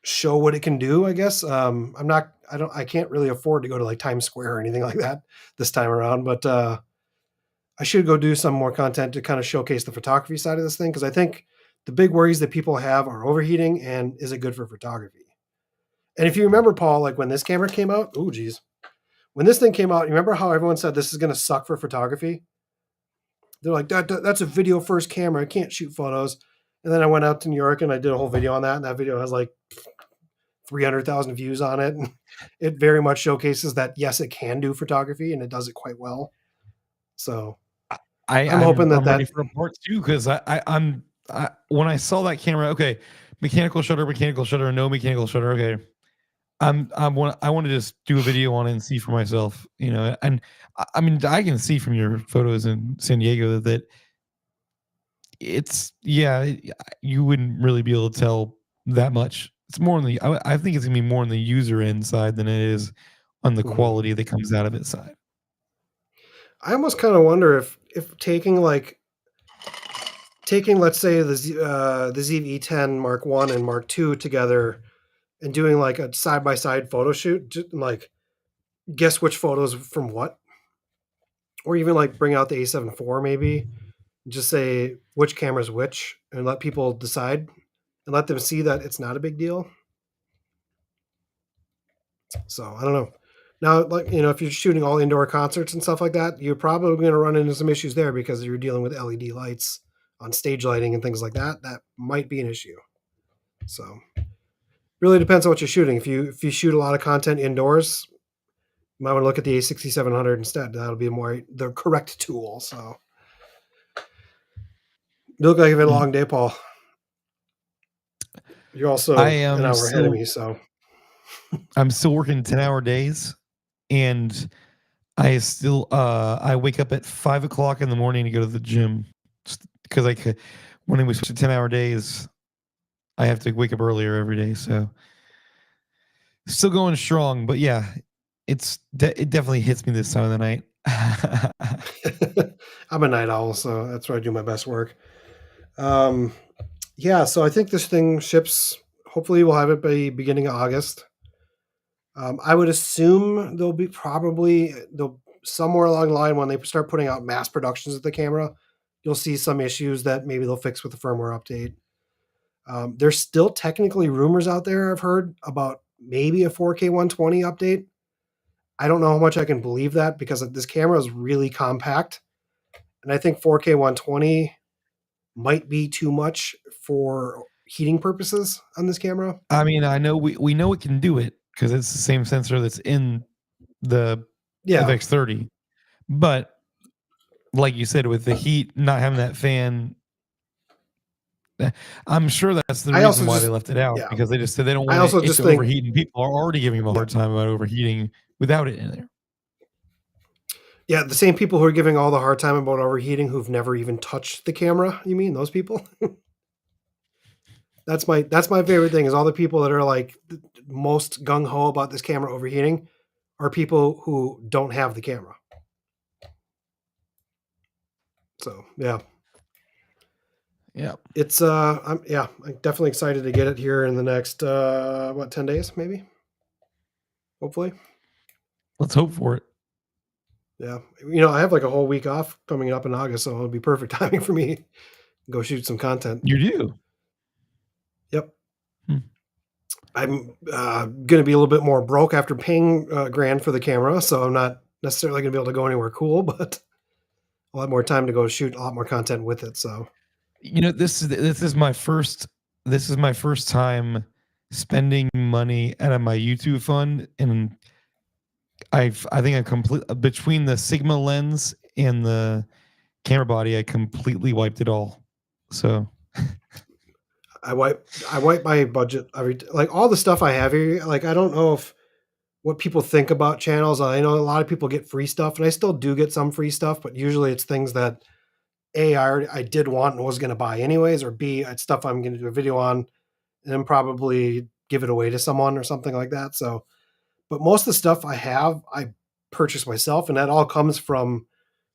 show what it can do. I guess I can't really afford to go to like Times Square or anything like that this time around. But I should go do some more content to kind of showcase the photography side of this thing because I think the big worries that people have are overheating and is it good for photography. And if you remember, Paul, like when this camera came out, when this thing came out, you remember how everyone said this is going to suck for photography? They're like, that's a video first camera. I can't shoot photos. And then I went out to New York and I did a whole video on that. And that video has like 300,000 views on it. And it very much showcases that, yes, it can do photography and it does it quite well. So I'm hoping I'm ready that for a part two because when I saw that camera, okay, mechanical shutter, no mechanical shutter, okay. I want to just do a video on it and see for myself, and I mean, I can see from your photos in San Diego that you wouldn't really be able to tell that much. It's more on I think it's gonna be more on the user end side than it is on the quality that comes out of it side. I almost kind of wonder if taking let's say the ZV-E10 Mark I and Mark II together and doing like a side by side photo shoot, like guess which photos from what, or even like bring out the A7 IV maybe, just say which camera's which, and let people decide and let them see that it's not a big deal. So I don't know. Now, like if you're shooting all indoor concerts and stuff like that, you're probably going to run into some issues there because you're dealing with LED lights on stage lighting and things like that. That might be an issue. So really depends on what you're shooting. If you shoot a lot of content indoors, you might want to look at the A6700 instead. That'll be the correct tool. So you look like you've had a long day, Paul. You're also an hour ahead of me, so I'm still working 10-hour days, and I wake up at 5 o'clock in the morning to go to the gym because when we switch to 10-hour days, I have to wake up earlier every day. So still going strong, but yeah, it definitely hits me this time of the night. I'm a night owl, so that's where I do my best work. Yeah, so I think this thing ships. Hopefully, we'll have it by beginning of August. I would assume they'll somewhere along the line when they start putting out mass productions of the camera, you'll see some issues that maybe they'll fix with the firmware update. There's still technically rumors out there I've heard about maybe a 4K 120 update. I don't know how much I can believe that because this camera is really compact, and I think 4K 120 might be too much for heating purposes on this camera. I mean, I know we know it can do it because it's the same sensor that's in the Yeah, FX30, but like you said, with the heat, not having that fan, I'm sure that's the I also reason why they just left it out, yeah, because they just said they don't I want also it just to think overheat, and people are already giving them a yeah, hard time about overheating without it in there. yeah, the same people who are giving all the hard time about overheating who've never even touched the camera. You mean those people? That's my favorite thing is all the people that are like most gung ho about this camera overheating are people who don't have the camera. So yeah, Yeah, it's I'm definitely excited to get it here in the next 10 days maybe, hopefully. let's hope for it. Yeah, I have like a whole week off coming up in August, so it'll be perfect timing for me to go shoot some content. You do. Yep. Hmm. I'm going to be a little bit more broke after paying $1,000 for the camera, so I'm not necessarily going to be able to go anywhere cool, but I'll have more time to go shoot a lot more content with it. So, This is my first time spending money out of my YouTube fund, and I think I complete between the Sigma lens and the camera body, I completely wiped it all. So I wipe my budget like all the stuff I have here. Like I don't know if what people think about channels. I know a lot of people get free stuff, and I still do get some free stuff, but usually it's things that I did want and was going to buy anyways, or B, it's stuff I'm going to do a video on and then probably give it away to someone or something like that. So, but most of the stuff I purchased myself, and that all comes from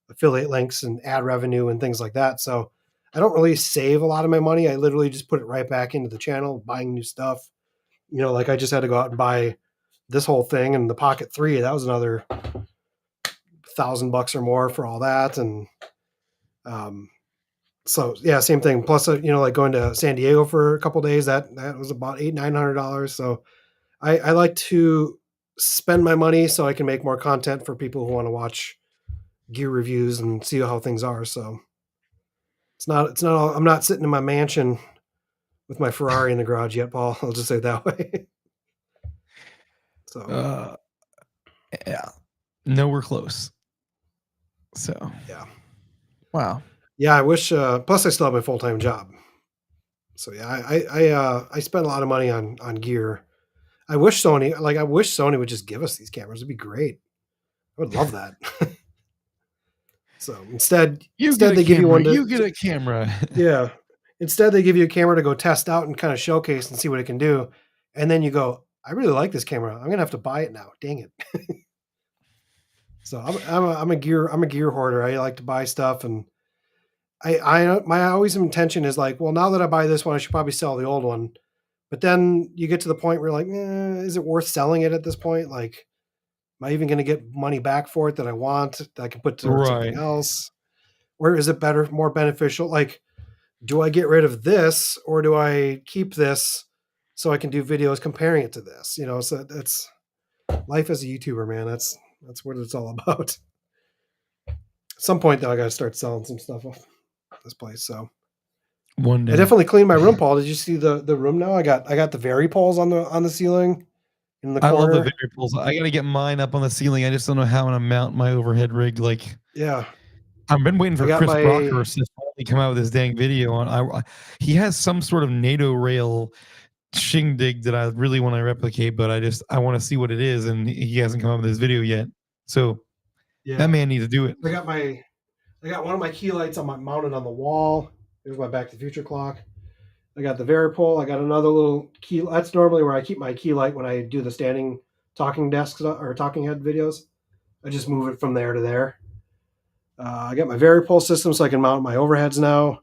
affiliate links and ad revenue and things like that. So I don't really save a lot of my money. I literally just put it right back into the channel, buying new stuff. Like I just had to go out and buy this whole thing and the Pocket 3. That was another $1,000 or more for all that. And so yeah, same thing. Plus, like going to San Diego for a couple of days, that was about $900. So I like to spend my money so I can make more content for people who want to watch gear reviews and see how things are. So it's not all, I'm not sitting in my mansion with my Ferrari in the garage yet, Paul. I'll just say it that way. So yeah, nowhere close. So yeah. Wow. Yeah, I wish. Plus, I still have my full time job. So yeah, I spend a lot of money on gear. I wish Sony would just give us these cameras. It'd be great. I would love that. So instead they give you one to you get a camera. yeah. Instead, they give you a camera to go test out and kind of showcase and see what it can do, and then you go, I really like this camera. I'm gonna have to buy it now. Dang it. So I'm a gear hoarder. I like to buy stuff, and my always intention is like, well, now that I buy this one, I should probably sell the old one. But then you get to the point where you're like, is it worth selling it at this point? Like, am I even going to get money back for it that I want that I can put towards something else? Or is it more beneficial? Like, do I get rid of this or do I keep this so I can do videos comparing it to this? So that's life as a YouTuber, man. That's what it's all about. At some point, though, I got to start selling some stuff off this place. So one day, I definitely cleaned my room, Paul. Did you see the room now? I got the Vari poles on the ceiling in the corner. I love the Vari poles. I got to get mine up on the ceiling. I just don't know how I'm gonna mount my overhead rig. Like, yeah, I've been waiting for Chris Brockhurst to finally come out with his dang video on. He has some sort of NATO rail shindig that I really want to replicate, but I want to see what it is, and he hasn't come out with his video yet. So yeah, that man needs to do it. I got one of my key lights mounted on the wall. There's my Back to the Future clock. I got the Vari pole. I got another little key. That's normally where I keep my key light when I do the standing talking desks or talking head videos. I just move it from there to there. I got my Vari pole system so I can mount my overheads now.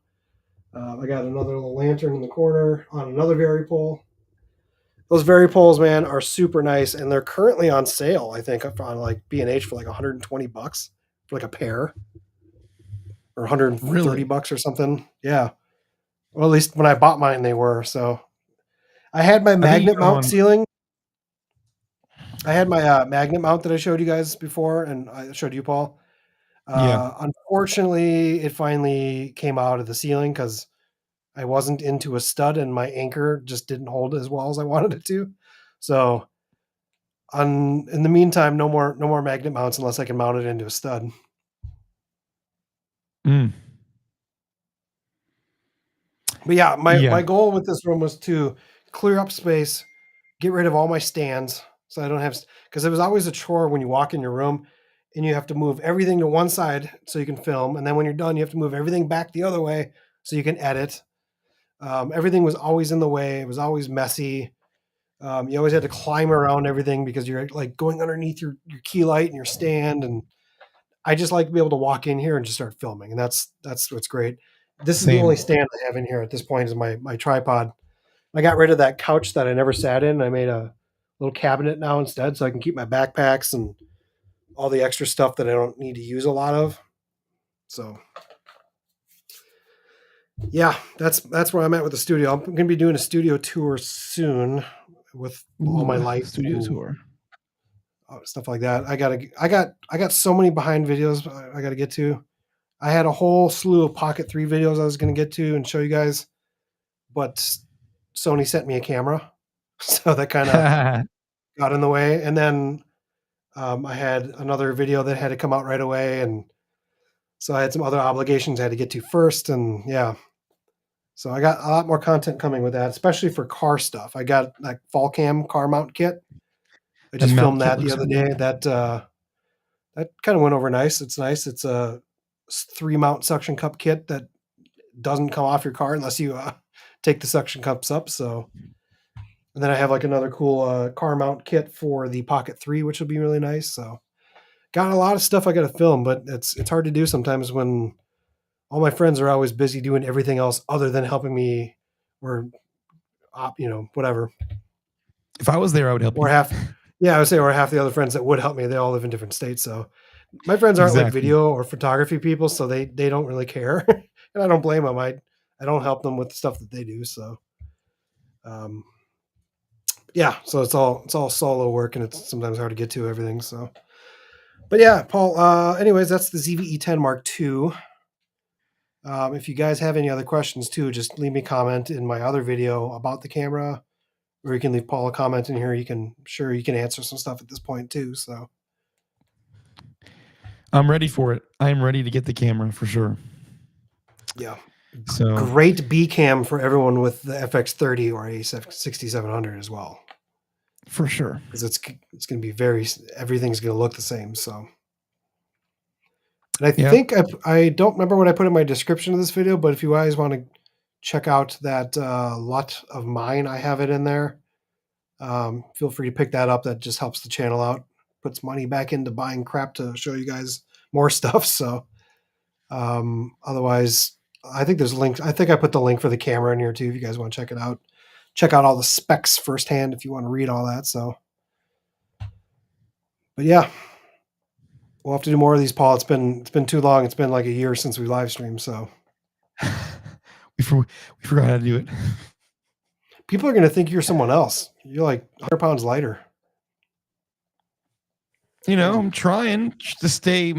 I got another little lantern in the corner on another Vari pole. Those Vari poles, man, are super nice, and they're currently on sale. I think on like B&H for like $120 for like a pair, or $130 or something. Yeah. Well, at least when I bought mine, they were. So I had my magnet mount ceiling. I had my magnet mount that I showed you guys before, and I showed you, Paul. Yeah. Unfortunately, it finally came out of the ceiling because I wasn't into a stud, and my anchor just didn't hold as well as I wanted it to. So, in the meantime, no more magnet mounts unless I can mount it into a stud. Mm. But yeah, my Yeah. goal with this room was to clear up space, get rid of all my stands, so I don't have, because it was always a chore when you walk in your room and you have to move everything to one side so you can film, and then when you're done, you have to move everything back the other way so you can edit. Everything was always in the way. It was always messy. You always had to climb around everything because you're like going underneath your key light and your stand. And I just like to be able to walk in here and just start filming. And that's what's great. This is the only Same. stand I have in here at this point is my tripod. I got rid of that couch that I never sat in. I made a little cabinet now instead, so I can keep my backpacks and all the extra stuff that I don't need to use a lot of. So yeah, that's where I'm at with the studio. I'm going to be doing a studio tour soon with all my Ooh, lights studio and tour. stuff like that. I got so many behind videos I got to get to. I had a whole slew of Pocket 3 videos I was going to get to and show you guys, but Sony sent me a camera, so that kind of got in the way. And then I had another video that had to come out right away, and so I had some other obligations I had to get to first. And yeah, so I got a lot more content coming with that, especially for car stuff. I got like fall cam car mount kit. I The just mount filmed kit that the looks other cool. day. That kind of went over nice. It's nice. It's a 3 mount suction cup kit that doesn't come off your car unless you take the suction cups up. So, and then I have like another cool car mount kit for the Pocket 3, which will be really nice. So, got a lot of stuff I got to film, but it's hard to do sometimes when all my friends are always busy doing everything else other than helping me, or whatever. If I was there, I would help Or you. half, yeah, I would say, or half the other friends that would help me, they all live in different states. So my friends aren't like Exactly. video or photography people, so they don't really care, and I don't blame them. I don't help them with the stuff that they do. So, um, yeah, so it's all solo work, and it's sometimes hard to get to everything. So, but yeah, Paul. Anyways, that's the ZV-E10 Mark II. If you guys have any other questions too, just leave me a comment in my other video about the camera, or you can leave Paul a comment in here. Sure you can answer some stuff at this point too. So I'm ready for it. I'm ready to get the camera for sure. yeah, So great B cam for everyone with the FX30 or a 6700 as well, for sure. because it's going to be everything's going to look the same. So. And I think I don't remember what I put in my description of this video, but if you guys want to check out that LUT of mine, I have it in there. Feel free to pick that up. That just helps the channel out, puts money back into buying crap to show you guys more stuff. So otherwise, I think there's links. I think I put the link for the camera in here too if you guys want to check it out. Check out all the specs firsthand if you want to read all that. So, but yeah. We'll have to do more of these, Paul. It's been too long. It's been like a year since we live streamed, so we forgot how to do it. people are going to think you're someone else. You're like 100 pounds lighter. I'm trying to stay.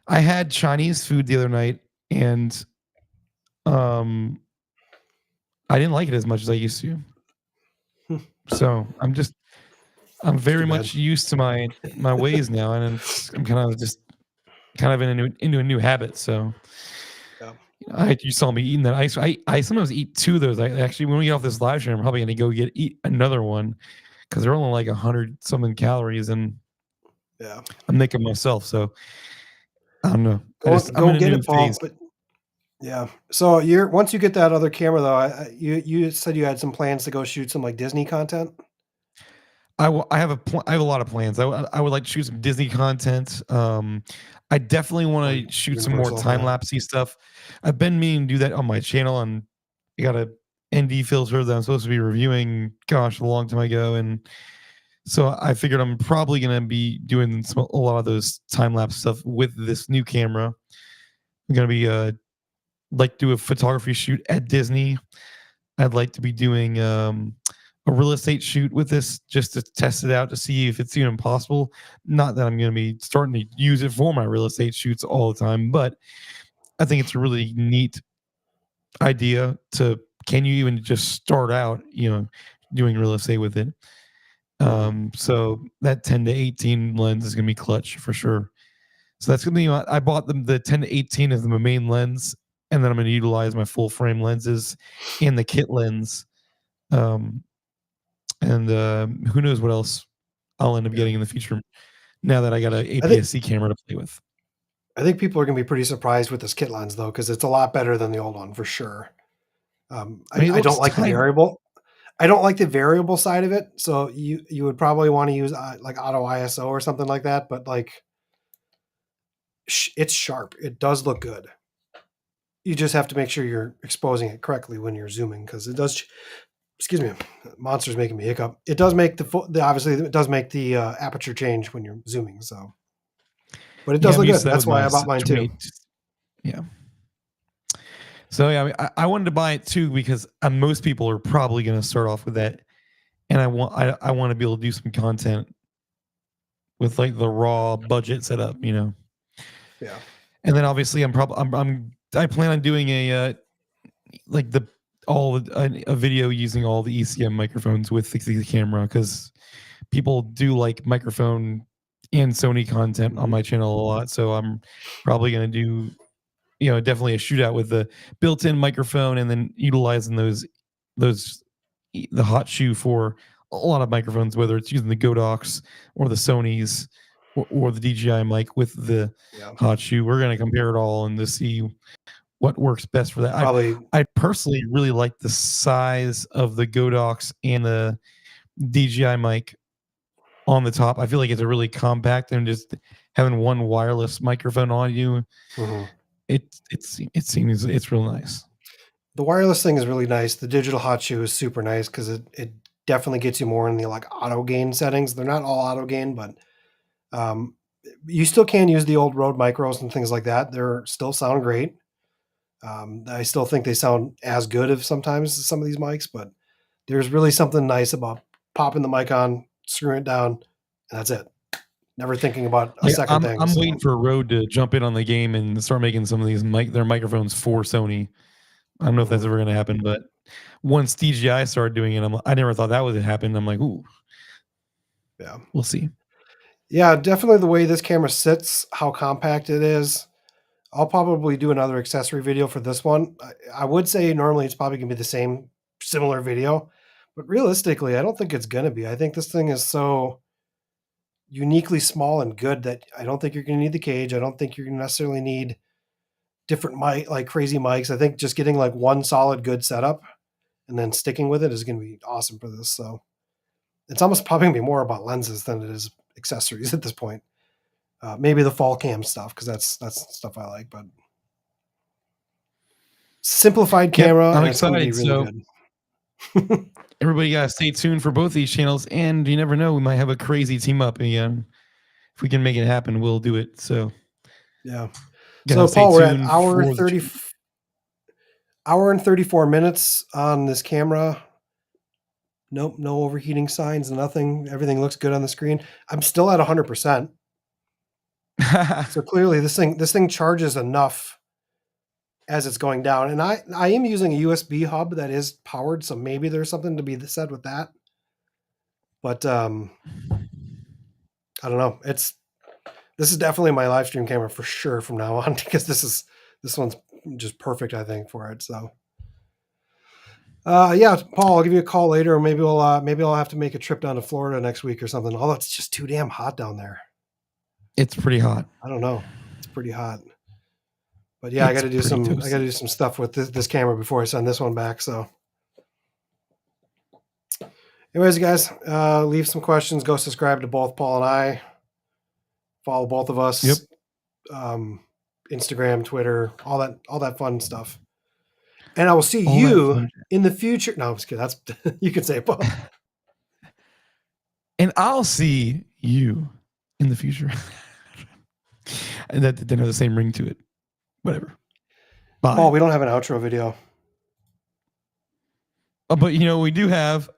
I had Chinese food the other night, and I didn't like it as much as I used to. So I'm very much used to my ways now, and I'm kind of into a new habit. So you saw me eating that ice. I sometimes eat 2 of those. I actually, when we get off this live stream, I'm probably going to go eat another one because they're only like 100 something calories, and I'm making myself. So I don't know. Go get it, Paul. But yeah. So once you get that other camera though, you said you had some plans to go shoot some like Disney content. I have a lot of plans. I would like to shoot some Disney content. I definitely want to shoot some more time-lapsey stuff. I've been meaning to do that on my channel, and I got a ND filter that I'm supposed to be reviewing, a long time ago. And so I figured I'm probably going to be doing a lot of those time-lapse stuff with this new camera. I'm going to be like do a photography shoot at Disney. I'd like to be doing a real estate shoot with this just to test it out to see if it's even possible. Not that I'm going to be starting to use it for my real estate shoots all the time, but I think it's a really neat idea to, can you even just start out, doing real estate with it? So that 10 to 18 lens is going to be clutch for sure. So that's going to be I bought the 10 to 18 as my main lens, and then I'm going to utilize my full frame lenses and the kit lens. And who knows what else I'll end up getting in the future now that I got an APS-C camera to play with. I think people are going to be pretty surprised with this kit lens though, because it's a lot better than the old one for sure. I don't like the variable. I don't like the variable side of it. So you would probably want to use like auto ISO or something like that. But like, it's sharp. It does look good. You just have to make sure you're exposing it correctly when you're zooming, because it does. Excuse me, monster's making me hiccup. It does make obviously it does make the aperture change when you're zooming. So, but it does look good. That's why I bought mine too. Yeah. So yeah, I wanted to buy it too because most people are probably going to start off with that, and I want to be able to do some content with like the raw budget setup, Yeah. And then obviously I plan on doing a video using all the ECM microphones with the camera, because people do like microphone and Sony content on my channel a lot. So I'm probably going to do, definitely a shootout with the built-in microphone, and then utilizing the hot shoe for a lot of microphones, whether it's using the Godox or the Sonys or the DJI mic with the hot shoe. We're going to compare it all and to see what works best for that. I personally really like the size of the Godox and the DJI mic on the top. I feel like it's a really compact, and just having one wireless microphone on you, it seems it's real nice. The wireless thing is really nice. The digital hot shoe is super nice because it definitely gets you more in the like auto gain settings. They're not all auto gain, but you still can use the old Rode micros and things like that. They're still sound great. I still think they sound as good as sometimes some of these mics, but there's really something nice about popping the mic on, screwing it down, and that's it. Never thinking about a second thing. I'm waiting for Rode to jump in on the game and start making some of these their microphones for Sony. I don't know if that's ever going to happen, but once DJI started doing it, I never thought that would happen. I'm like, ooh, yeah, we'll see. Yeah, definitely the way this camera sits, how compact it is. I'll probably do another accessory video for this one. I would say normally it's probably going to be the same similar video, but realistically, I don't think it's going to be. I think this thing is so uniquely small and good that I don't think you're going to need the cage. I don't think you're going to necessarily need different mic, like crazy mics. I think just getting like one solid good setup and then sticking with it is going to be awesome for this. So it's almost probably going to be more about lenses than it is accessories at this point. Maybe the fall cam stuff, because that's stuff I like, but simplified camera. I'm excited. Really so good. Everybody got to stay tuned for both these channels, and you never know, we might have a crazy team up again. If we can make it happen, we'll do it. So yeah. So Paul, we're at hour and 34 minutes on this camera. Nope, no overheating signs, nothing. Everything looks good on the screen. I'm still at 100%. So clearly this thing charges enough as it's going down. And I am using a USB hub that is powered, so maybe there's something to be said with that. But I don't know. This is definitely my live stream camera for sure from now on, because this one's just perfect, I think, for it. So yeah, Paul, I'll give you a call later, or maybe I'll have to make a trip down to Florida next week or something. Although it's just too damn hot down there. It's pretty hot. I don't know. It's pretty hot. But yeah, I got to do some stuff with this camera before I send this one back. So anyways, guys, leave some questions. Go subscribe to both Paul and I. Follow both of us. Yep. Instagram, Twitter, all that fun stuff. And I will see you in the future. No, I'm just kidding. That's you can say it, Paul. And I'll see you in the future. And that didn't have the same ring to it. Whatever. Bye. Paul, we don't have an outro video. But we do have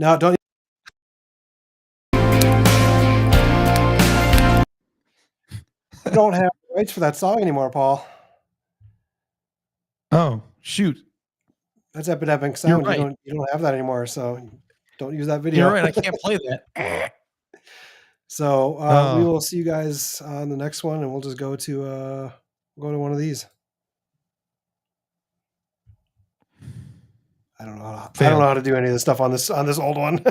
No, don't. You don't have rights for that song anymore, Paul. Oh, shoot. That's Epidemic You're Sound. right. You don't have that anymore, so don't use that video. You're right. I can't play that. So we Oh. will see you guys on the next one, and we'll just go to one of these. I don't know how to do any of this stuff on this old one.